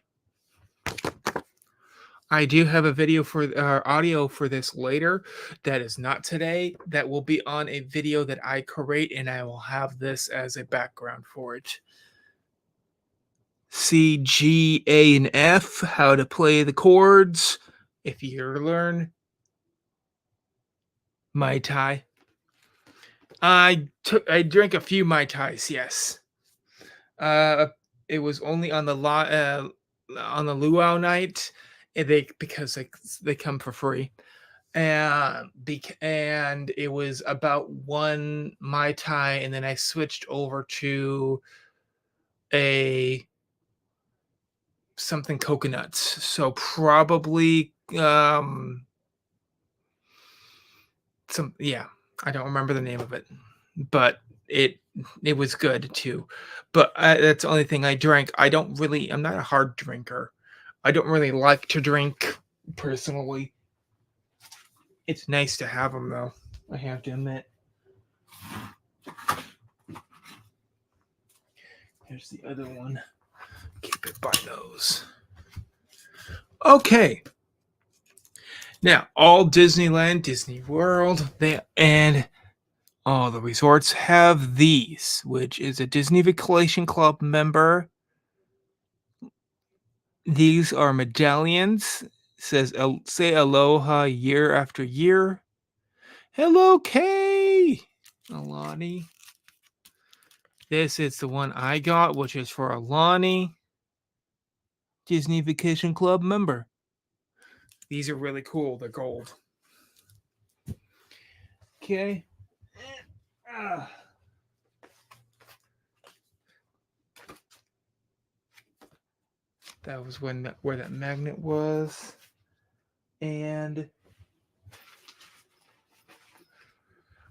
I do have a video for audio for this later. That is not today. That will be on a video that I create, and I will have this as a background for it. C, G, A, and F, how to play the chords. If you learn Mai Tai. I drank a few Mai Tais, yes. Uh, it was only on on the luau night, because they come for free, and it was about one Mai Tai, and then I switched over to a something coconuts. So probably some, yeah, I don't remember the name of it, but it was good too. But that's the only thing I drank. I'm not a hard drinker. I don't really like to drink personally. It's nice to have them though, I have to admit. Here's the other one. Keep it by those. Okay. Now, all Disneyland, Disney World, and all the resorts have these, which is a Disney Vacation Club member. These are medallions. Says say aloha year after year. Hello, Kay. Aulani. This is the one I got, which is for Aulani, Disney Vacation Club member. These are really cool. They're gold. Okay. That was where that magnet was. And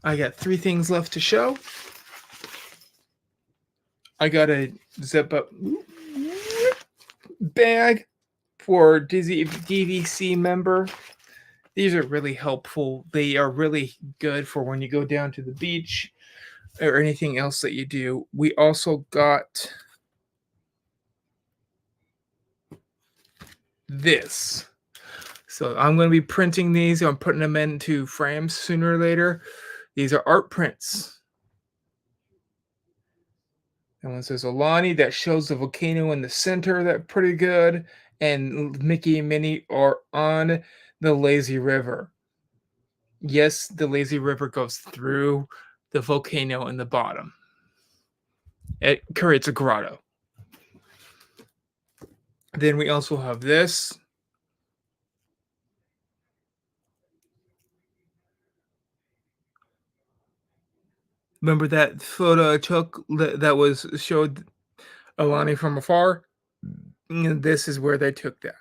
I got 3 things left to show. I got a zip up bag for Disney DVC member. These are really helpful. They are really good for when you go down to the beach or anything else that you do. We also got this. So I'm going to be printing these. I'm putting them into frames sooner or later. These are art prints. That one says Aulani. That shows the volcano in the center. That's pretty good. And Mickey and Minnie are on the lazy river. Yes, the lazy river goes through the volcano in the bottom. It creates a grotto. Then we also have this. Remember that photo I took that was showed Aulani from afar? And this is where they took that.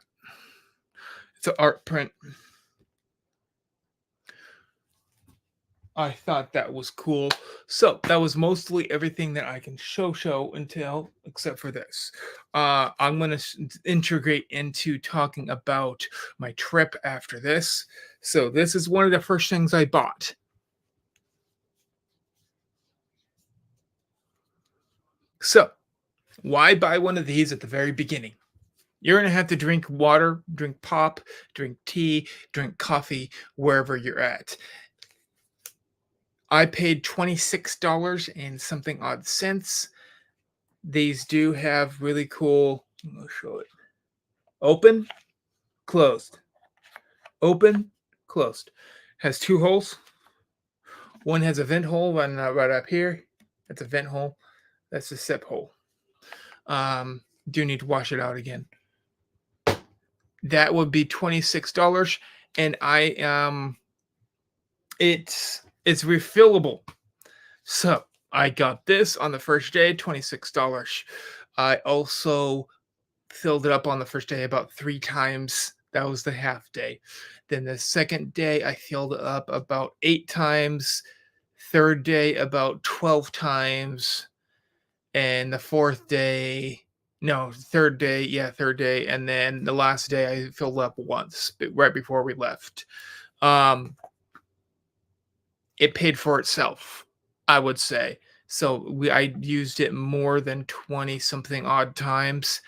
It's an art print. I thought that was cool. So that was mostly everything that I can show until except for this. I'm going to integrate into talking about my trip after this. So this is one of the first things I bought. So why buy one of these at the very beginning? You're going to have to drink water, drink pop, drink tea, drink coffee, wherever you're at. I paid $26 and something odd cents. These do have really cool, I'll show it. Open, closed. Open, closed. Has 2 holes. One has a vent hole right up here. That's a vent hole. That's a sip hole. Do need to wash it out again. That would be $26, and it's refillable. So I got this on the first day, $26. I also filled it up on the first day about 3 times. That was the half day. Then the second day, I filled it up about 8 times. Third day, about 12 times. And the third day, third day. And then the last day, I filled up once, right before we left. It paid for itself, I would say. So I used it more than 20 something odd times.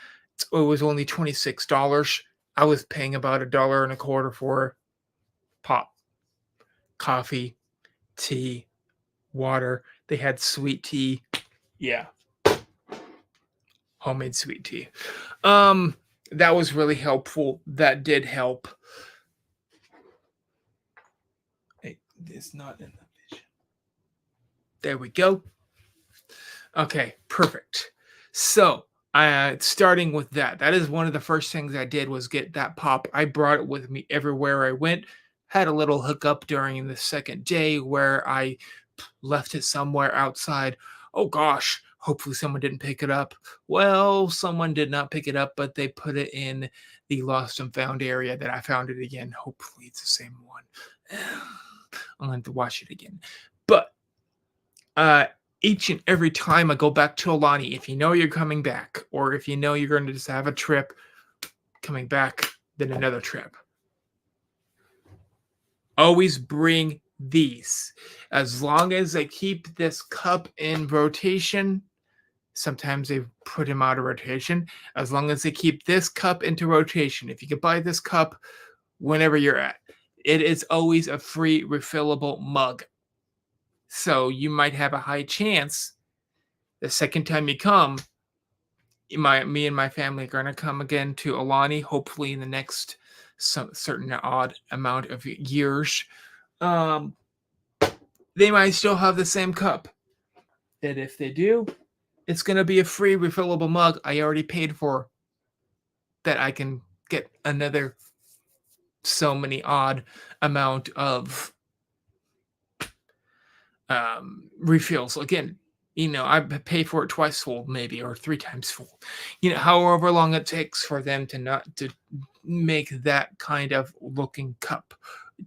It was only $26. I was paying about $1.25 for pop, coffee, tea, water. They had sweet tea. Yeah, homemade sweet tea. Um, that was really helpful. That did help. It's not in the vision. There we go. Okay, perfect. So, starting with that, that is one of the first things I did was get that pop. I brought it with me everywhere I went. Had a little hookup during the second day where I left it somewhere outside. Oh gosh, hopefully someone didn't pick it up. Well, someone did not pick it up, but they put it in the lost and found area that I found it again. Hopefully it's the same one. I'm going to watch it again. But uh, each and every time I go back to Aulani, if you know you're coming back, or if you know you're going to just have a trip coming back, then another trip, always bring these. As long as they keep this cup in rotation, sometimes they put him out of rotation. As long as they keep this cup into rotation, if you could buy this cup whenever you're at, it is always a free refillable mug. So you might have a high chance the second time you come, me and my family are going to come again to Aulani, hopefully in the next some certain odd amount of years. Um, they might still have the same cup. And if they do, it's going to be a free refillable mug I already paid for that I can get another so many odd amount of refills. Again, I pay for it twice full, maybe, or three times full. However long it takes for them to not to make that kind of looking cup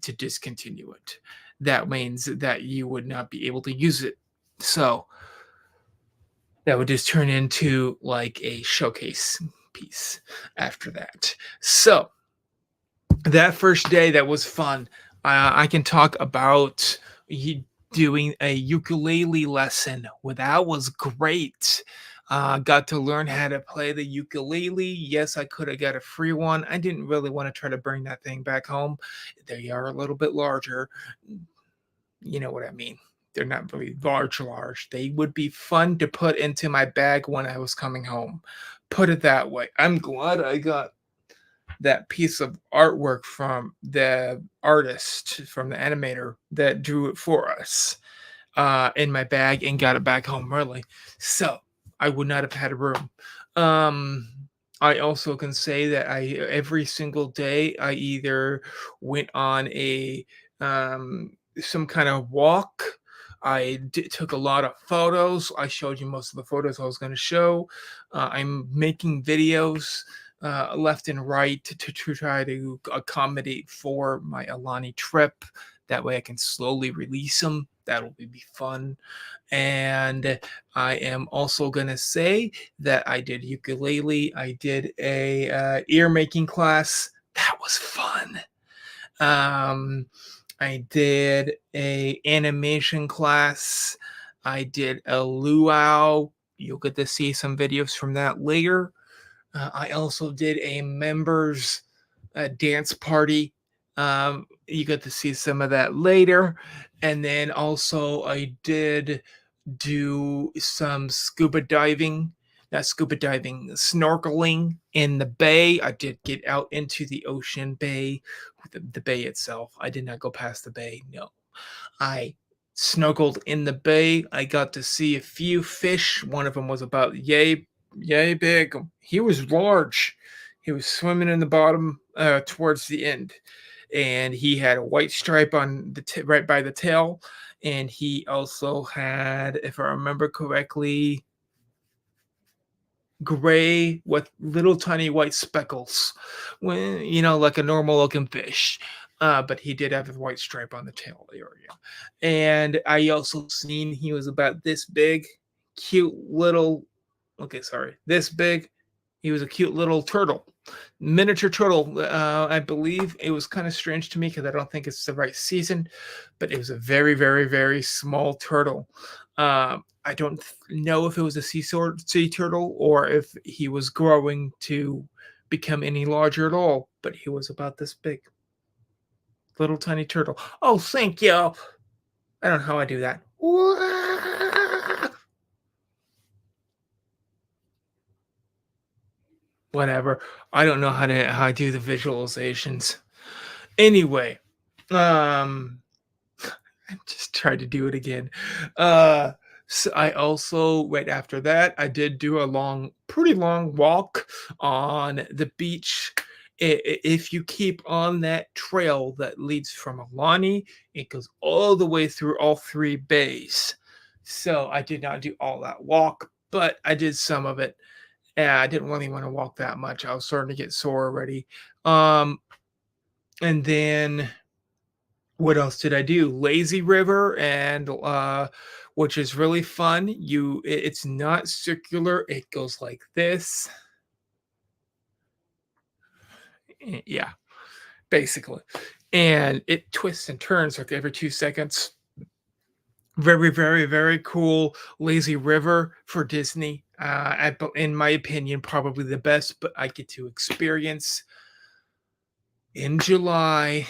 to discontinue it. That means that you would not be able to use it. So that would just turn into like a showcase piece after that. So that first day, that was fun. I can talk about doing a ukulele lesson. Well, that was great. Got to learn how to play the ukulele. Yes, I could have got a free one. I didn't really want to try to bring that thing back home. They are a little bit larger. You know what I mean. They're not really large. They would be fun to put into my bag when I was coming home. Put it that way. I'm glad I got that piece of artwork from the artist, from the animator that drew it for us, in my bag and got it back home early. So I would not have had a room. Um, I also can say that every single day I either went on a some kind of walk. Took a lot of photos. I showed you most of the photos I was going to show. I'm making videos left and right to try to accommodate for my Aulani trip. That way I can slowly release them. That'll be fun. And I am also going to say that I did ukulele. I did a ear making class. That was fun. I did a animation class. I did a luau. You'll get to see some videos from that later. I also did a members dance party. You get to see some of that later. And then also I did do some scuba diving, not scuba diving, snorkeling in the bay. I did get out into the ocean bay, the bay itself. I did not go past the bay. No, I snuggled in the bay. I got to see a few fish. One of them was about yay big. He was large. He was swimming in the bottom towards the end, and he had a white stripe on the right by the tail, and he also had, if I remember correctly, gray with little tiny white speckles, when like a normal looking fish. But he did have a white stripe on the tail area. And I also seen he was about this big, cute little, okay, sorry, this big. He was a cute little turtle, miniature turtle. I believe it was kind of strange to me because I don't think it's the right season, but it was a very, very, very small turtle. I don't know if it was a sea turtle or if he was growing to become any larger at all, but he was about this big, little tiny turtle. Oh, thank you. I don't know how I do that. Whatever. I don't know how I do the visualizations. Anyway, um I just tried to do it again. Uh, so I also right after that, I did do a pretty long walk on the beach. If you keep on that trail that leads from Aulani, it goes all the way through all three bays. So I did not do all that walk, but I did some of it. Yeah, I didn't really want to walk that much. I was starting to get sore already. Um, and then what else did I do? Lazy River and which is really fun. It's not circular. It goes like this. Yeah, basically. And it twists and turns like every 2 seconds. Very, very, very cool lazy river for Disney. In my opinion, probably the best, but I get to experience in July.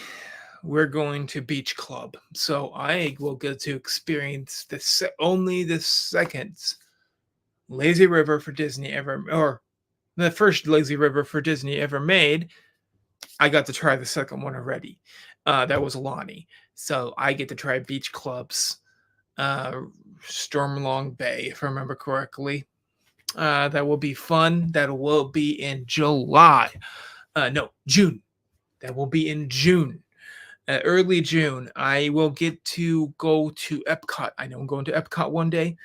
We're going to beach club, so I will get to experience only the second lazy river for Disney ever, or the first lazy river for Disney ever made. I got to try the second one already. That was Aulani, so I get to try beach clubs. Stormlong Bay, if I remember correctly. That will be fun. That will be in July. No, June. That will be in June. Early June, I will get to go to Epcot. I know I'm going to Epcot one day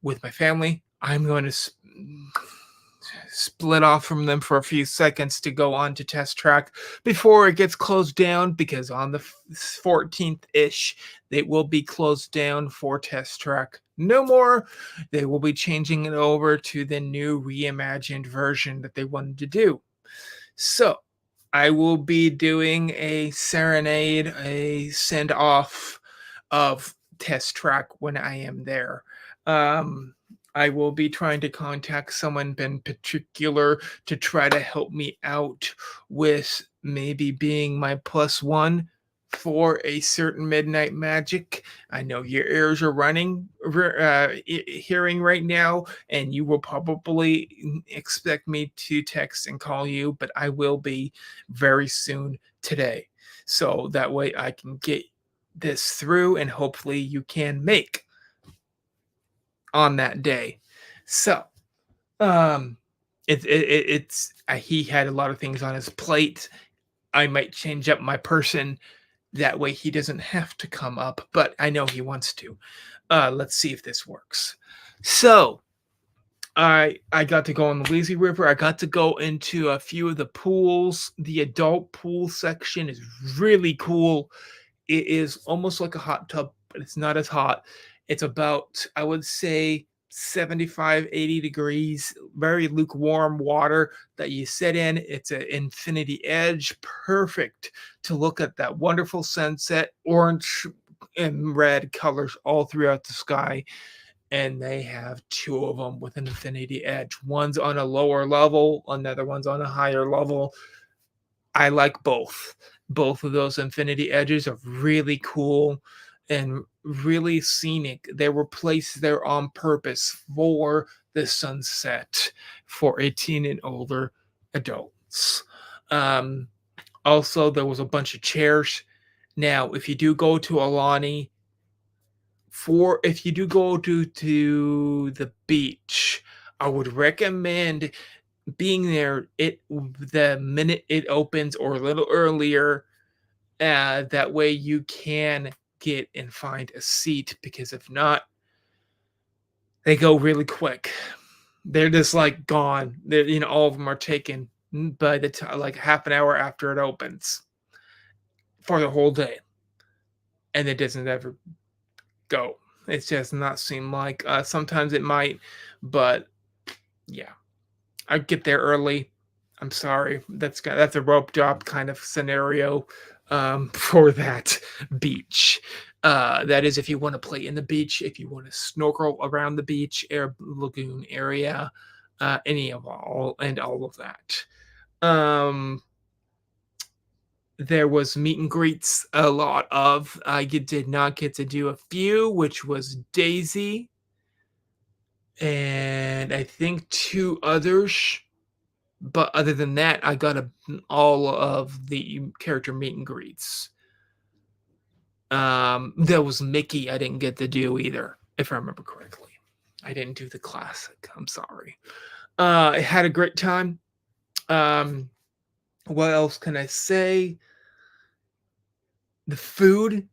with my family. I'm going to split off from them for a few seconds to go on to Test Track before it gets closed down, because on the 14th ish, they will be closed down for Test Track. No more. They will be changing it over to the new reimagined version that they wanted to do. So I will be doing a serenade, a send off of Test Track when I am there. Um, I will be trying to contact someone in particular to try to help me out with maybe being my plus one for a certain Midnight Magic. I know your ears are running, hearing right now, and you will probably expect me to text and call you, but I will be very soon today. So that way I can get this through and hopefully you can make on that day. So, um, he had a lot of things on his plate. I might change up my person that way he doesn't have to come up, but I know he wants to. Let's see if this works. So, I got to go on the lazy river. I got to go into a few of the pools. The adult pool section is really cool. It is almost like a hot tub, but it's not as hot. It's about, I would say, 75, 80 degrees, very lukewarm water that you sit in. It's an infinity edge, perfect to look at that wonderful sunset, orange and red colors all throughout the sky. And they have two of them with an infinity edge. One's on a lower level, another one's on a higher level. I like both. Both of those infinity edges are really cool and really scenic. They were placed there on purpose for the sunset for 18 and older adults. Um, Also, there was a bunch of chairs. Now, if you do go to Aulani, if you do go to the beach, I would recommend being there the minute it opens or a little earlier. That way you can get and find a seat, because if not, they go really quick. They're just like gone. All of them are taken by the time, like half an hour after it opens for the whole day, and it doesn't ever go. It's just not seem like. Sometimes it might, but yeah, I get there early. I'm sorry. That's a rope drop kind of scenario for that beach. That is if you want to play in the beach, if you want to snorkel around the beach air lagoon area. any of all of that. Um, there was meet and greets a lot of. Did not get to do a few, which was Daisy and I think two others. But other than that, I got all of the character meet and greets. There was Mickey I didn't get to do either, if I remember correctly. I didn't do the classic. I'm sorry. I had a great time. Um, what else can I say? The food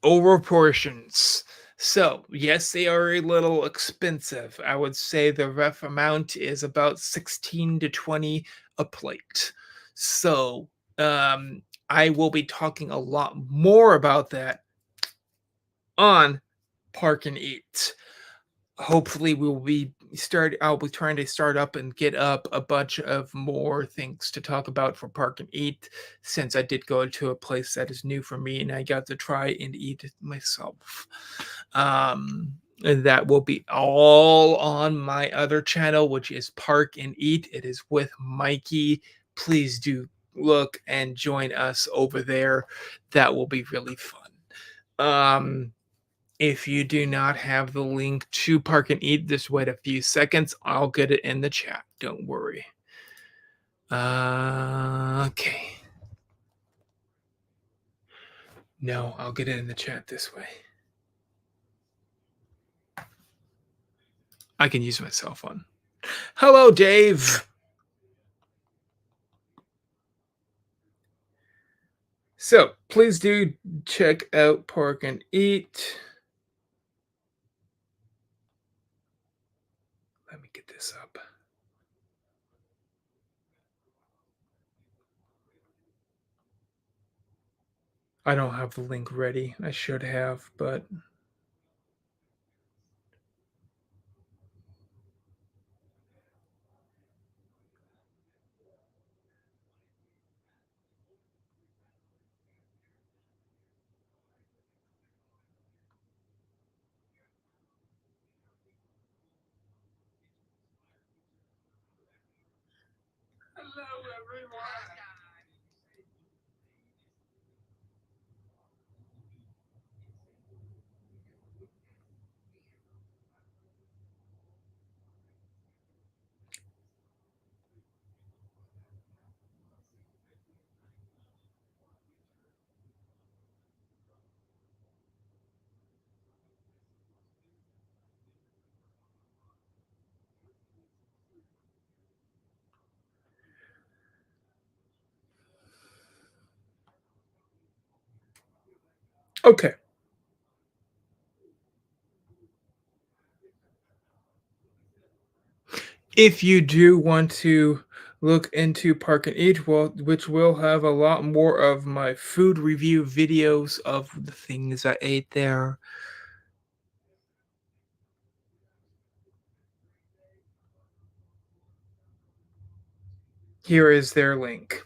over portions. So, yes, they are a little expensive. I would say the rough amount is about 16 to 20 a plate. So, I will be talking a lot more about that on Park and Eat. Hopefully I'll be trying to start up and get up a bunch of more things to talk about for Park and Eat, since I did go to a place that is new for me and I got to try and eat it myself. And that will be all on my other channel, which is Park and Eat. It is with Mikey. Please do look and join us over there. That will be really fun. If you do not have the link to Park and Eat, just wait a few seconds. I'll get it in the chat. Don't worry. Okay. No, I'll get it in the chat this way. I can use my cell phone. Hello, Dave. So please do check out Park and Eat. Let me get this up. I don't have the link ready. I should have, but hello, everyone. Okay. If you do want to look into Park and Eat, which will have a lot more of my food review videos of the things I ate there. Here is their link.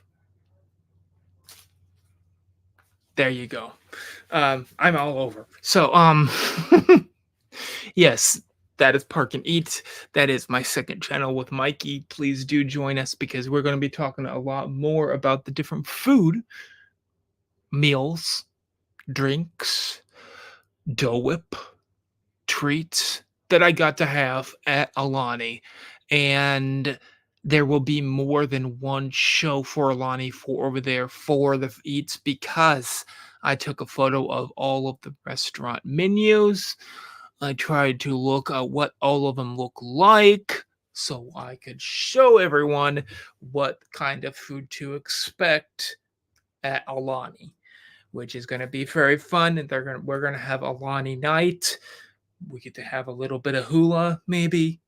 There you go. I'm all over. So, yes, that is Park and Eat. That is my second channel with Mikey. Please do join us because we're going to be talking a lot more about the different food, meals, drinks, Dole Whip, treats that I got to have at Aulani. And there will be more than one show for Aulani for over there for the eats because I took a photo of all of the restaurant menus. I tried to look at what all of them look like so I could show everyone what kind of food to expect at Aulani, which is going to be very fun. And we're going to have Aulani night. We get to have a little bit of hula, maybe.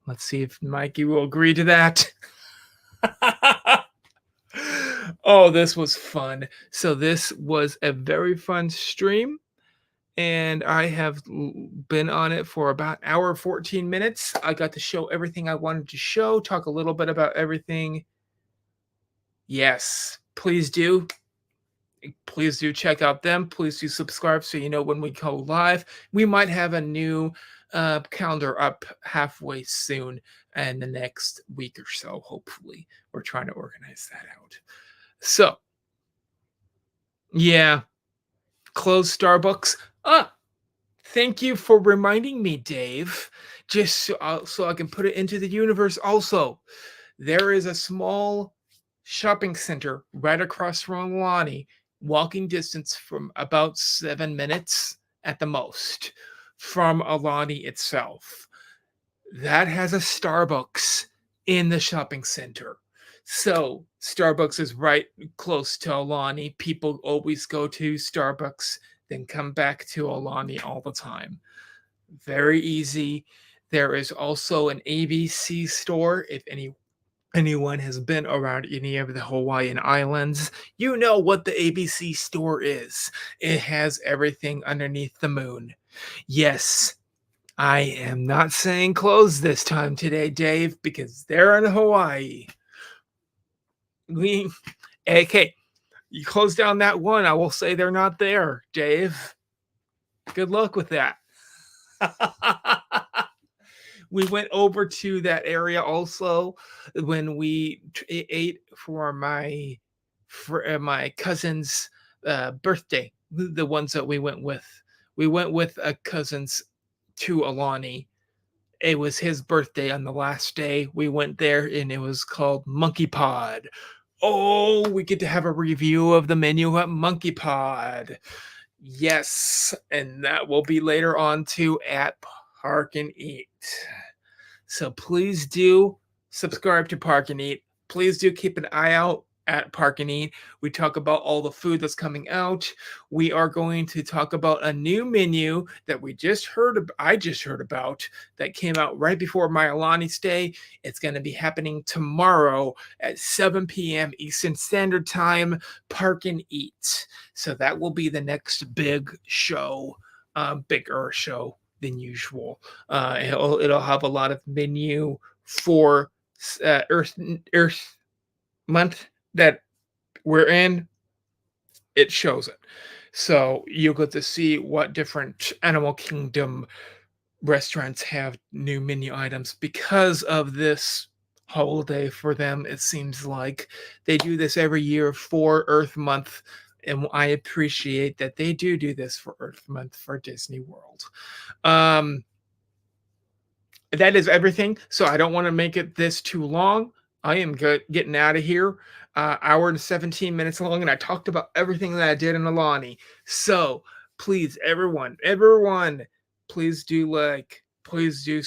Let's see if Mikey will agree to that. Oh, this was fun. So this was a very fun stream, and I have been on it for about an hour 14 minutes. I got to show everything I wanted to show, talk a little bit about everything. Yes, please do. Please do check out them. Please do subscribe so you know when we go live. We might have a new calendar up halfway soon and the next week or so, hopefully. We're trying to organize that out. So, yeah, close Starbucks. Thank you for reminding me, Dave. Just so I can put it into the universe also. There is a small shopping center right across from Aulani, walking distance from about 7 minutes at the most from Aulani itself. That has a Starbucks in the shopping center. So Starbucks is right close to Aulani. People always go to Starbucks, then come back to Aulani all the time. Very easy. There is also an ABC store. If anyone has been around any of the Hawaiian Islands, you know what the ABC store is. It has everything underneath the moon. Yes, I am not saying close this time today, Dave, because they're in Hawaii. We, okay, you close down that one, I will say they're not there, Dave. Good luck with that. We went over to that area also when we ate for my cousin's birthday. The ones that we went with a cousins to Aulani. It was his birthday on the last day. We went there and it was called Monkey Pod. Oh, we get to have a review of the menu at Monkey Pod. Yes, and that will be later on too at Park and Eat. So please do subscribe to Park and Eat. Please do keep an eye out at Park and Eat. We talk about all the food that's coming out. We are going to talk about a new menu that I just heard about that came out right before my Aulani stay. It's going to be happening tomorrow at 7 p.m. Eastern Standard Time, Park and Eat. So that will be the next big show, bigger show than usual. It'll have a lot of menu for Earth month that we're in. It shows it, so you'll get to see what different Animal Kingdom restaurants have new menu items because of this holiday for them. It seems like they do this every year for Earth Month, and I appreciate that they do this for Earth Month for Disney World. Um, that is everything. So I don't want to make it this too long. I am getting out of here. Hour and 17 minutes long, and I talked about everything that I did in Aulani. So please, everyone, please do please do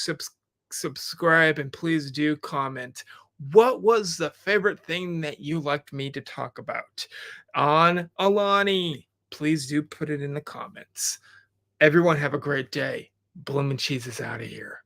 subscribe, and please do comment. What was the favorite thing that you liked me to talk about on Aulani? Please do put it in the comments. Everyone have a great day. Bloomin' Cheese is out of here.